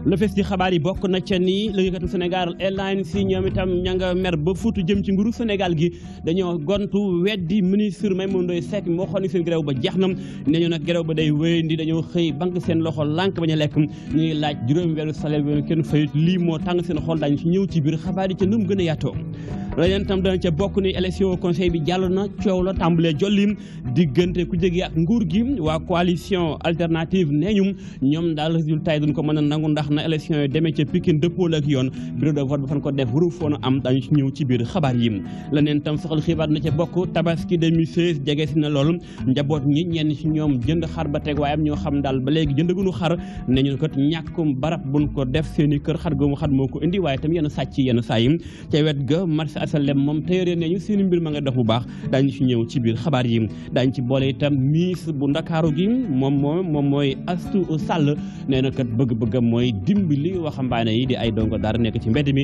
le fes ci xabaar yi bokk na ca ni liggéeykatu Sénégal Airlines si ñoom itam ña nga mer ba fuutu jëm ci nguuru Sénégal gi dañoo gontu weddi ministre Maïmouna Ndoye Seck moo xoon ni seen grève ba jeex na ne ñu nag grève ba day wéyandi dañoo xëy banque seen loxo lànk bañ a lekk ñu ngi laaj juróomi weeru salaire bi kenn fayut lii moo tàng seen xol daañu ci ñëw ci biir xabaar yi ca nu mu gën a yaatoo leneen tam dana ca bokk ni élection conseil bi jàll na coow la tàmbalee jolli diggante ku jege ak nguur gi waa coalition alternative nee ñu ñoom daal résultat yi duñ ko mën a nangu ndax na élection yi demee ca Pikine dëppoo ak yoon bureau de vote ba fan ko def waru foon a am dañu ci ñëw ci biir xabaar yi leneen tam soxal xibaar na ca bokk tabaski 2016 jege si na lool njaboot ñi ñenn ci ñoom jënd xar ba teg waaye am ñoo xam daal ba léegi jëndaguñu xar ne ñu kat ñàkkum barab buñ ko def seen i kër xar goomu xar moo ko indi waaye tam yenn sàcc yenn saa yi ca wet ga marché asalem moom téere ne ñu seen mbir ma nga dox bu baax daañu ci ñëw ci biir xabaar yi daañu ci boole itam ministre bu Ndakaaru gi moom mooy Astou Sall nee na kat bëgg-bëggam mooy dimbali waxambaane yi di ay dongo daara nekk ci mbedd mi